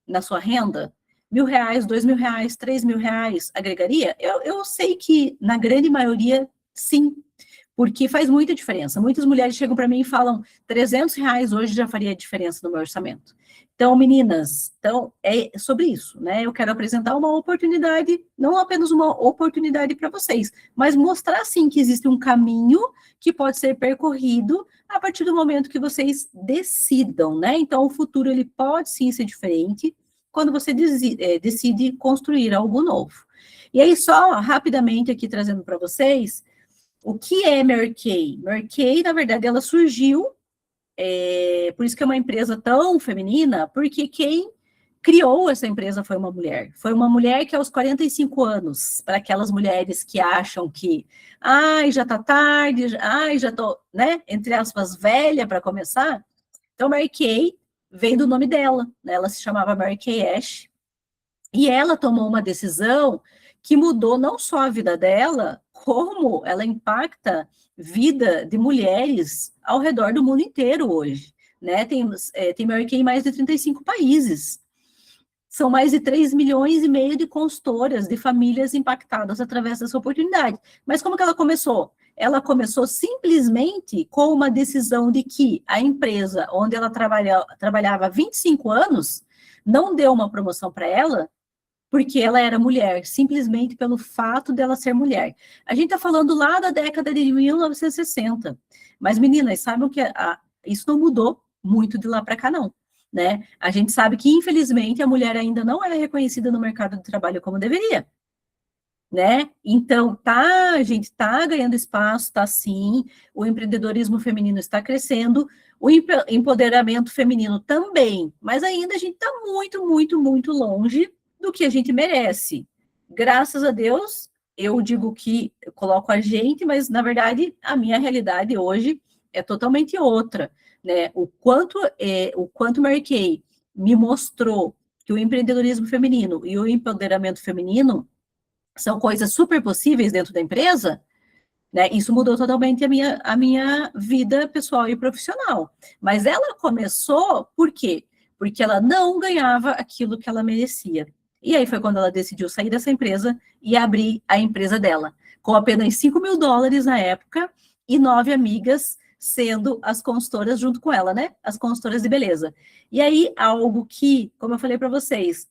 na sua renda? R$1.000, R$2.000, R$3.000 agregaria? Eu sei que, na grande maioria, sim, porque faz muita diferença. Muitas mulheres chegam para mim e falam, R$300 hoje já faria diferença no meu orçamento. Então, meninas, é sobre isso, né? Eu quero apresentar uma oportunidade, não apenas uma oportunidade para vocês, mas mostrar, sim, que existe um caminho que pode ser percorrido a partir do momento que vocês decidam, né? Então, o futuro, ele pode, sim, ser diferente quando você decide construir algo novo. E aí, só rapidamente aqui trazendo para vocês, o que é Mary Kay? Mary Kay, na verdade, ela surgiu, por isso que é uma empresa tão feminina, porque quem criou essa empresa foi uma mulher. Foi uma mulher que aos 45 anos, para aquelas mulheres que acham que, ai, já tá tarde, ai, já tô, né, entre aspas, velha para começar. Então, Mary Kay vem do nome dela, né? Ela se chamava Mary Kay Ash, e ela tomou uma decisão que mudou não só a vida dela, como ela impacta vida de mulheres ao redor do mundo inteiro hoje, né? Tem Mary Kay em mais de 35 países. São mais de 3,5 milhões de consultoras, de famílias impactadas através dessa oportunidade. Mas como que ela começou? Ela começou simplesmente com uma decisão de que a empresa onde ela trabalhava há 25 anos não deu uma promoção para ela, porque ela era mulher, simplesmente pelo fato dela ser mulher. A gente está falando lá da década de 1960, mas meninas, sabem que isso não mudou muito de lá para cá, não, né? A gente sabe que, infelizmente, a mulher ainda não é reconhecida no mercado de trabalho como deveria, né? Então, a gente está ganhando espaço, está sim, o empreendedorismo feminino está crescendo, o empoderamento feminino também, mas ainda a gente está muito, muito, muito longe do que a gente merece. Graças a Deus, eu digo que eu coloco a gente, mas, na verdade, a minha realidade hoje é totalmente outra, né? O quanto Mary Kay me mostrou que o empreendedorismo feminino e o empoderamento feminino são coisas super possíveis dentro da empresa, né? Isso mudou totalmente a minha vida pessoal e profissional. Mas ela começou, por quê? Porque ela não ganhava aquilo que ela merecia. E aí foi quando ela decidiu sair dessa empresa e abrir a empresa dela, com apenas $5.000 na época e 9 amigas sendo as consultoras junto com ela, né? As consultoras de beleza. E aí, algo que, como eu falei para vocês,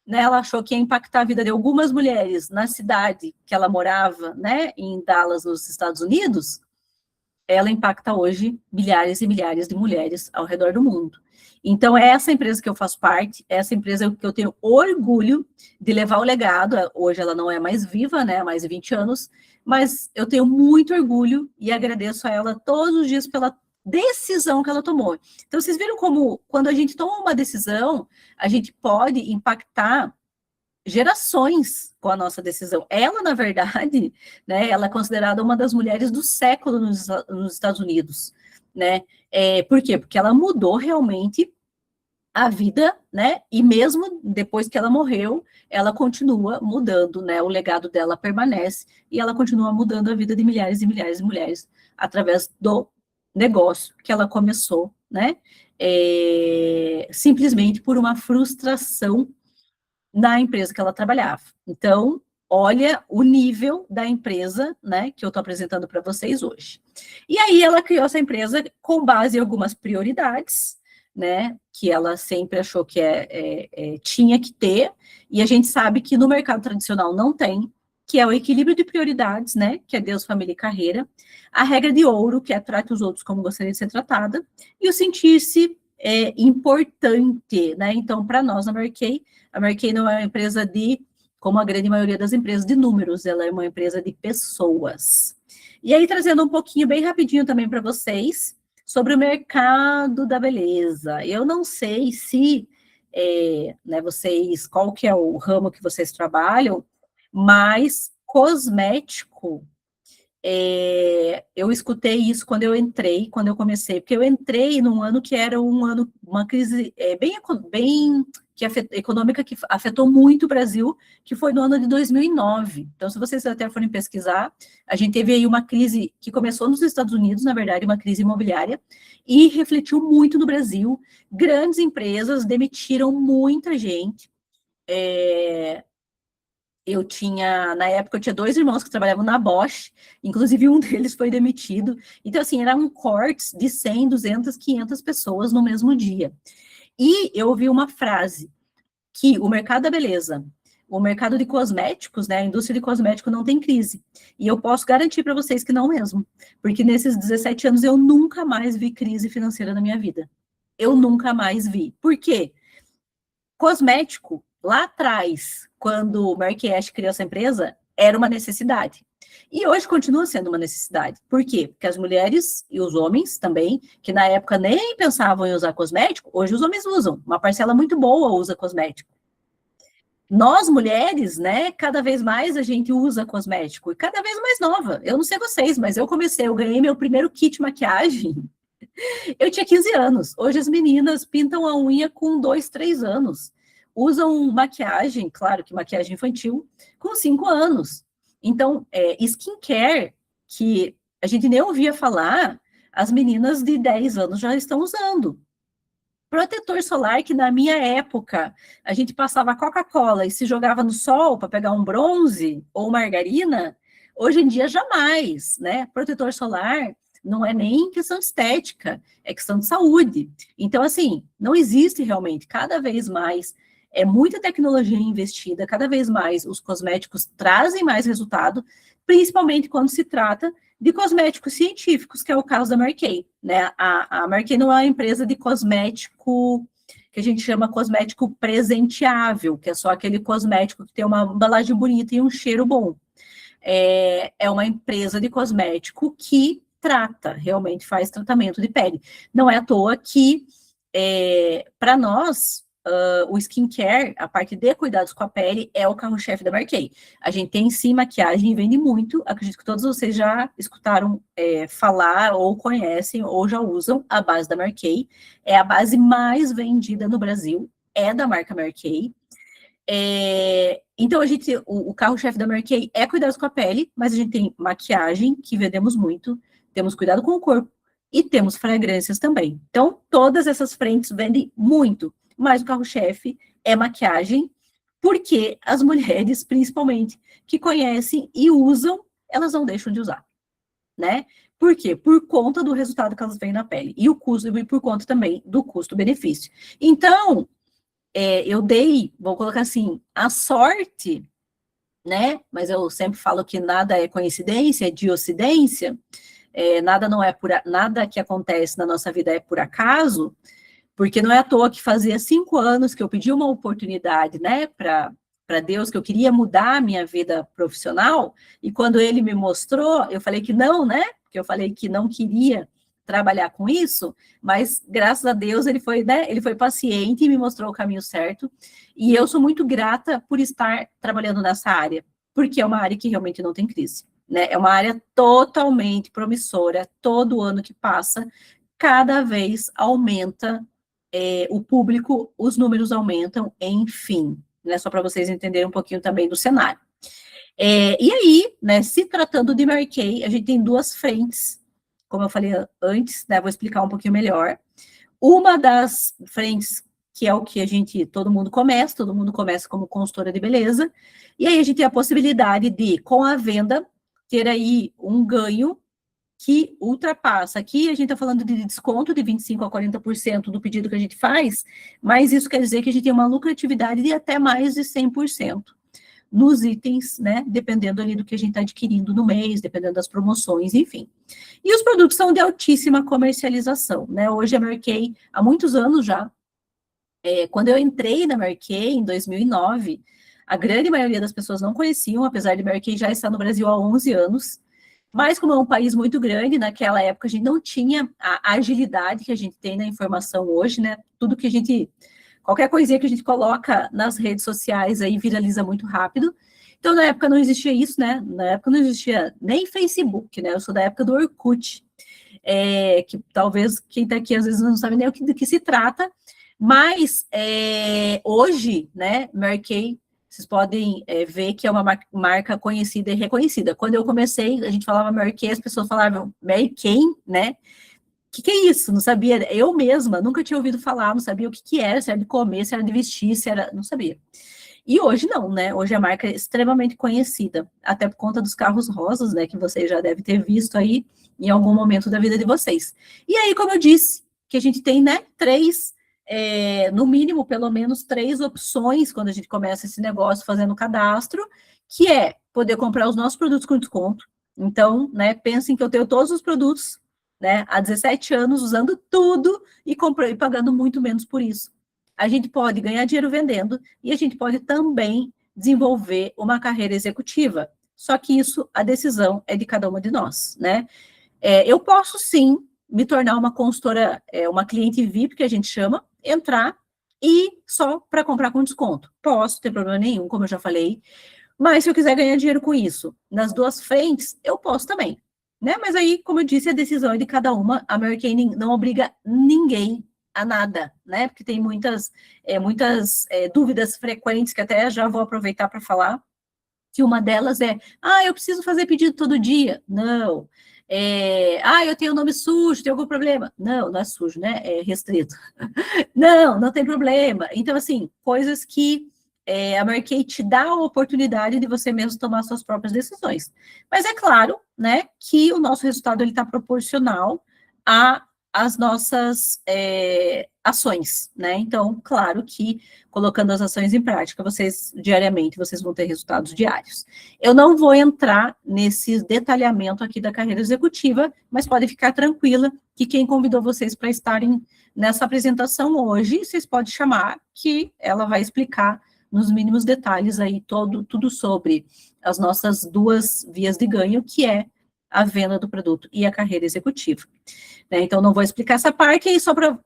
né, ela achou que ia impactar a vida de algumas mulheres na cidade que ela morava, né, em Dallas, nos Estados Unidos, ela impacta hoje milhares e milhares de mulheres ao redor do mundo. Então, é essa empresa que eu faço parte, é essa empresa que eu tenho orgulho de levar o legado. Hoje ela não é mais viva, né, há mais de 20 anos, mas eu tenho muito orgulho e agradeço a ela todos os dias pela decisão que ela tomou. Então, vocês viram como, quando a gente toma uma decisão, a gente pode impactar gerações com a nossa decisão. Ela, na verdade, né, ela é considerada uma das mulheres do século nos Estados Unidos, né? Por quê? Porque ela mudou realmente a vida, né? E mesmo depois que ela morreu, ela continua mudando, né? O legado dela permanece e ela continua mudando a vida de milhares e milhares de mulheres através do negócio que ela começou, né? Simplesmente por uma frustração na empresa que ela trabalhava. Então, olha o nível da empresa, né, que eu estou apresentando para vocês hoje. E aí ela criou essa empresa com base em algumas prioridades, né, que ela sempre achou que tinha que ter, e a gente sabe que no mercado tradicional não tem, que é o equilíbrio de prioridades, né, que é Deus, família e carreira, a regra de ouro, que é trate os outros como gostaria de ser tratada, e o sentir-se importante, né? Então, para nós, a Mary Kay não é uma empresa como a grande maioria das empresas, de números, ela é uma empresa de pessoas. E aí, trazendo um pouquinho, bem rapidinho também para vocês, sobre o mercado da beleza. Eu não sei se, né, qual que é o ramo que vocês trabalham, mas cosmético, eu escutei isso quando eu comecei, porque eu entrei num ano que era uma crise econômica que afetou muito o Brasil, que foi no ano de 2009. Então, se vocês até forem pesquisar, a gente teve aí uma crise que começou nos Estados Unidos, na verdade, uma crise imobiliária, e refletiu muito no Brasil. Grandes empresas demitiram muita gente. Na época, eu tinha 2 irmãos que trabalhavam na Bosch, inclusive um deles foi demitido. Então, assim, eram cortes de 100, 200, 500 pessoas no mesmo dia. E eu ouvi uma frase, que o mercado da beleza, o mercado de cosméticos, né, a indústria de cosmético não tem crise. E eu posso garantir para vocês que não mesmo, porque nesses 17 anos eu nunca mais vi crise financeira na minha vida. Eu nunca mais vi. Por quê? Cosmético, lá atrás, quando o Mark Ash criou essa empresa, era uma necessidade. E hoje continua sendo uma necessidade. Por quê? Porque as mulheres e os homens também, que na época nem pensavam em usar cosmético, hoje os homens usam. Uma parcela muito boa usa cosmético. Nós, mulheres, né, cada vez mais a gente usa cosmético, e cada vez mais nova. Eu não sei vocês, mas eu ganhei meu primeiro kit maquiagem. Eu tinha 15 anos. Hoje as meninas pintam a unha com 2, 3 anos. Usam maquiagem, claro que maquiagem infantil, com 5 anos. Então, skincare, que a gente nem ouvia falar, as meninas de 10 anos já estão usando. Protetor solar, que na minha época, a gente passava Coca-Cola e se jogava no sol para pegar um bronze ou margarina, hoje em dia jamais, né? Protetor solar não é nem questão de estética, é questão de saúde. Então, assim, não existe realmente, cada vez mais, muita tecnologia investida, cada vez mais os cosméticos trazem mais resultado, principalmente quando se trata de cosméticos científicos, que é o caso da Mary Kay, né? A Mary Kay não é uma empresa de cosmético que a gente chama cosmético presenteável, que é só aquele cosmético que tem uma embalagem bonita e um cheiro bom. É uma empresa de cosmético que realmente faz tratamento de pele. Não é à toa que, para nós, o skincare, a parte de cuidados com a pele, é o carro-chefe da Mary Kay. A gente tem sim maquiagem e vende muito, acredito que todos vocês já escutaram falar, ou conhecem, ou já usam a base da Mary Kay. É a base mais vendida no Brasil, é da marca Mary Kay. Então, o carro-chefe da Mary Kay é cuidados com a pele, mas a gente tem maquiagem, que vendemos muito, temos cuidado com o corpo, e temos fragrâncias também. Então, todas essas frentes vendem muito, mas o carro-chefe é maquiagem, porque as mulheres, principalmente, que conhecem e usam, elas não deixam de usar, né? Por quê? Por conta do resultado que elas veem na pele, e o custo, e por conta também do custo-benefício. Então, vou colocar assim, a sorte, né? Mas eu sempre falo que nada é coincidência, é diocidência, nada que acontece na nossa vida é por acaso, porque não é à toa que fazia 5 anos que eu pedi uma oportunidade, né, para Deus, que eu queria mudar a minha vida profissional, e quando ele me mostrou, eu falei que não, né, porque eu falei que não queria trabalhar com isso, mas graças a Deus ele foi paciente e me mostrou o caminho certo, e eu sou muito grata por estar trabalhando nessa área, porque é uma área que realmente não tem crise, né, é uma área totalmente promissora, todo ano que passa, cada vez aumenta o público, os números aumentam, enfim, né, só para vocês entenderem um pouquinho também do cenário. E aí, né, se tratando de Mary Kay, a gente tem 2 frentes, como eu falei antes, né, vou explicar um pouquinho melhor. Uma das frentes, que é o que todo mundo começa como consultora de beleza, e aí a gente tem a possibilidade de, com a venda, ter aí um ganho que ultrapassa. Aqui a gente está falando de desconto de 25% a 40% do pedido que a gente faz, mas isso quer dizer que a gente tem uma lucratividade de até mais de 100%. nos itens, né, dependendo ali do que a gente está adquirindo no mês, dependendo das promoções, enfim. E os produtos são de altíssima comercialização, né, hoje a Mary Kay, há muitos anos já, quando eu entrei na Mary Kay, em 2009, a grande maioria das pessoas não conheciam, apesar de Mary Kay já estar no Brasil há 11 anos, mas como é um país muito grande, naquela época a gente não tinha a agilidade que a gente tem na informação hoje, né, tudo que a gente... Qualquer coisinha que a gente coloca nas redes sociais aí viraliza muito rápido. Então, na época não existia isso, né? Na época não existia nem Facebook, né? Eu sou da época do Orkut, que talvez quem está aqui às vezes não sabe nem do que se trata, mas hoje, né, Mary Kay, vocês podem ver que é uma marca conhecida e reconhecida. Quando eu comecei, a gente falava Mary Kay, as pessoas falavam Mary Kay, né? O que é isso? Não sabia, eu mesma nunca tinha ouvido falar, não sabia o que era, se era de comer, se era de vestir, se era, não sabia. E hoje não, né? Hoje a marca é extremamente conhecida, até por conta dos carros rosas, né? Que vocês já devem ter visto aí em algum momento da vida de vocês. E aí, como eu disse, que a gente tem, né, no mínimo, pelo menos 3 opções quando a gente começa esse negócio fazendo cadastro, que é poder comprar os nossos produtos com desconto. Então, né, pensem que eu tenho todos os produtos, né, há 17 anos, usando tudo e pagando muito menos por isso. A gente pode ganhar dinheiro vendendo e a gente pode também desenvolver uma carreira executiva. Só que isso, a decisão é de cada uma de nós, né? Eu posso, sim, me tornar uma consultora, uma cliente VIP, que a gente chama, entrar e só para comprar com desconto. Posso, não tem problema nenhum, como eu já falei. Mas se eu quiser ganhar dinheiro com isso, nas duas frentes, eu posso também. Né? Mas aí, como eu disse, a decisão é de cada uma. A Mary Kay não obriga ninguém a nada, né? Porque tem muitas dúvidas frequentes, que até já vou aproveitar para falar, que uma delas é, eu preciso fazer pedido todo dia. Não. Eu tenho nome sujo, tem algum problema? Não, não é sujo, né? É restrito. Não tem problema. Então, assim, coisas que a Mary Kay te dá a oportunidade de você mesmo tomar suas próprias decisões. Mas é claro, né, que o nosso resultado está proporcional às nossas ações, né? Então, claro que colocando as ações em prática, diariamente, vocês vão ter resultados diários. Eu não vou entrar nesse detalhamento aqui da carreira executiva, mas pode ficar tranquila que quem convidou vocês para estarem nessa apresentação hoje, vocês podem chamar, que ela vai explicar nos mínimos detalhes aí tudo sobre as nossas 2 vias de ganho, que é a venda do produto e a carreira executiva. Né? Então, não vou explicar essa parte, e só para,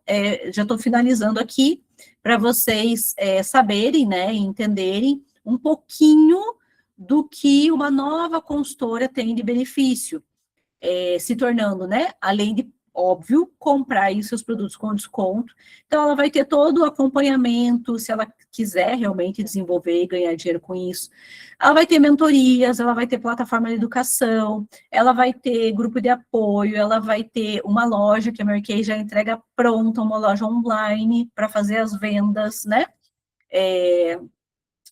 já estou finalizando aqui, para vocês saberem, né, entenderem um pouquinho do que uma nova consultora tem de benefício, se tornando, né, além de, óbvio, comprar aí seus produtos com desconto. Então, ela vai ter todo o acompanhamento, se ela quiser realmente desenvolver e ganhar dinheiro com isso. Ela vai ter mentorias, ela vai ter plataforma de educação, ela vai ter grupo de apoio, ela vai ter uma loja, que a Mary Kay já entrega pronta, uma loja online para fazer as vendas, né,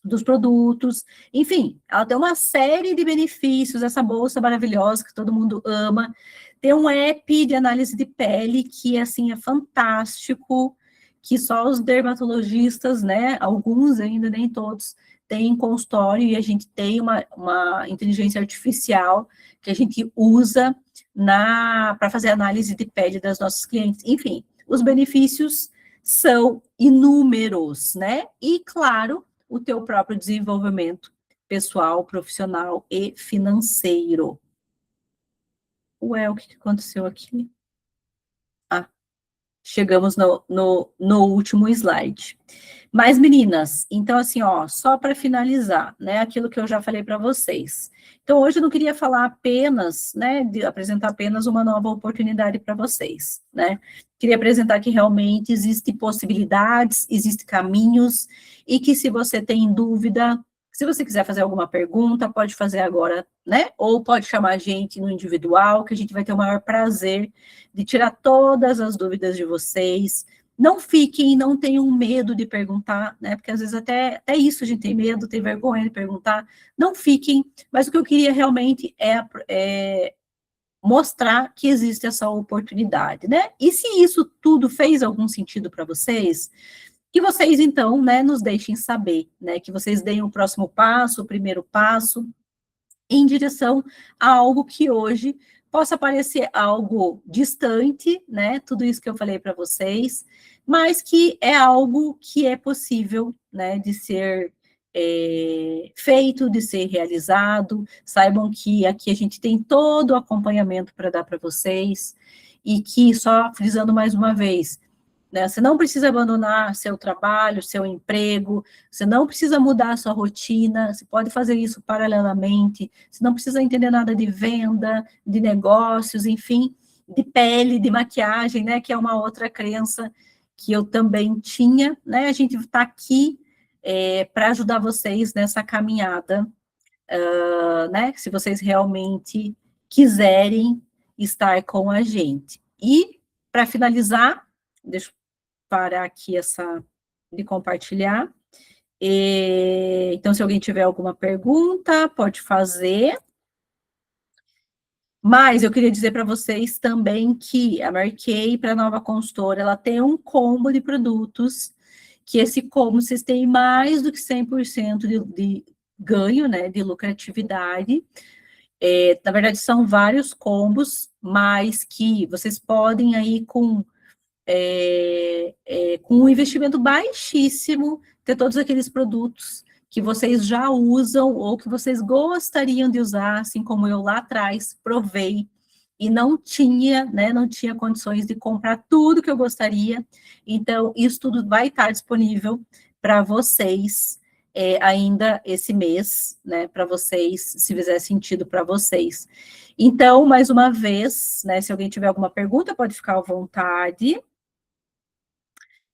dos produtos. Enfim, ela tem uma série de benefícios, essa bolsa maravilhosa que todo mundo ama. Tem um app de análise de pele que, assim, é fantástico, que só os dermatologistas, né, alguns ainda, nem todos, têm consultório, e a gente tem uma inteligência artificial que a gente usa para fazer análise de pele das nossas clientes. Enfim, os benefícios são inúmeros, né? E, claro, o teu próprio desenvolvimento pessoal, profissional e financeiro. Ué, o que aconteceu aqui? Chegamos no último slide. Mas, meninas, então, assim, ó, só para finalizar, né, aquilo que eu já falei para vocês. Então, hoje eu não queria falar apenas, né, apresentar apenas uma nova oportunidade para vocês, né? Queria apresentar que realmente existem possibilidades, existem caminhos, e que se você tem dúvida, se você quiser fazer alguma pergunta, pode fazer agora, né? Ou pode chamar a gente no individual, que a gente vai ter o maior prazer de tirar todas as dúvidas de vocês. Não fiquem, não tenham medo de perguntar, né? Porque às vezes até isso a gente tem medo, tem vergonha de perguntar. Não fiquem, mas o que eu queria realmente é mostrar que existe essa oportunidade, né? E se isso tudo fez algum sentido para vocês, que vocês, então, né, nos deixem saber, né, que vocês deem o próximo passo, o primeiro passo, em direção a algo que hoje possa parecer algo distante, né, tudo isso que eu falei para vocês, mas que é algo que é possível, né, de ser feito, de ser realizado. Saibam que aqui a gente tem todo o acompanhamento para dar para vocês, e que, só frisando mais uma vez, né, você não precisa abandonar seu trabalho, seu emprego, você não precisa mudar a sua rotina, você pode fazer isso paralelamente, você não precisa entender nada de venda, de negócios, enfim, de pele, de maquiagem, né, que é uma outra crença que eu também tinha, né, a gente está aqui para ajudar vocês nessa caminhada, né, se vocês realmente quiserem estar com a gente. E, para finalizar, deixa eu parar aqui de compartilhar. Então, se alguém tiver alguma pergunta, pode fazer. Mas eu queria dizer para vocês também que a Mary Kay, para a nova consultora, ela tem um combo de produtos, que esse combo vocês têm mais do que 100% de ganho, né, de lucratividade. Na verdade, são vários combos, mas que vocês podem aí com um investimento baixíssimo, ter todos aqueles produtos que vocês já usam ou que vocês gostariam de usar, assim como eu lá atrás provei e não tinha, né, não tinha condições de comprar tudo que eu gostaria. Então, isso tudo vai estar disponível para vocês ainda esse mês, né, para vocês, se fizer sentido para vocês. Então, mais uma vez, né, se alguém tiver alguma pergunta, pode ficar à vontade.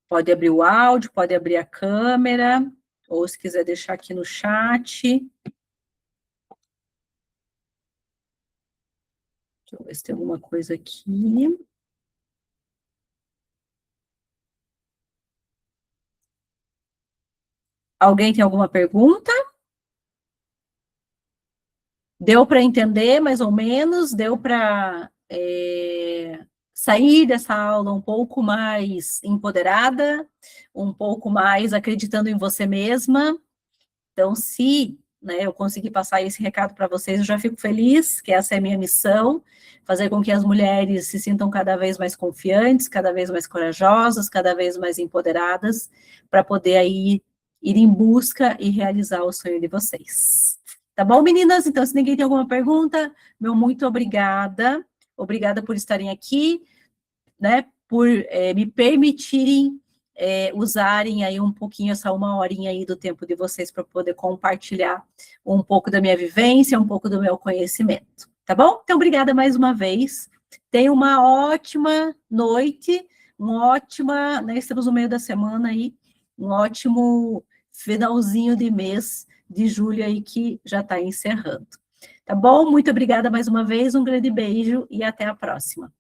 Pode abrir o áudio, pode abrir a câmera, ou se quiser deixar aqui no chat. Deixa eu ver se tem alguma coisa aqui. Alguém tem alguma pergunta? Deu para entender, mais ou menos? Deu para sair dessa aula um pouco mais empoderada, um pouco mais acreditando em você mesma? Então, se, né, eu conseguir passar esse recado para vocês, eu já fico feliz, que essa é a minha missão, fazer com que as mulheres se sintam cada vez mais confiantes, cada vez mais corajosas, cada vez mais empoderadas, para poder aí ir em busca e realizar o sonho de vocês. Tá bom, meninas? Então, se ninguém tem alguma pergunta, meu muito obrigada. Obrigada por estarem aqui, né, por me permitirem usarem aí um pouquinho, essa uma horinha aí do tempo de vocês para poder compartilhar um pouco da minha vivência, um pouco do meu conhecimento, tá bom? Então, obrigada mais uma vez. Tenha uma ótima noite, né, estamos no meio da semana aí, um ótimo finalzinho de mês de julho aí que já está encerrando. Tá bom? Muito obrigada mais uma vez, um grande beijo e até a próxima.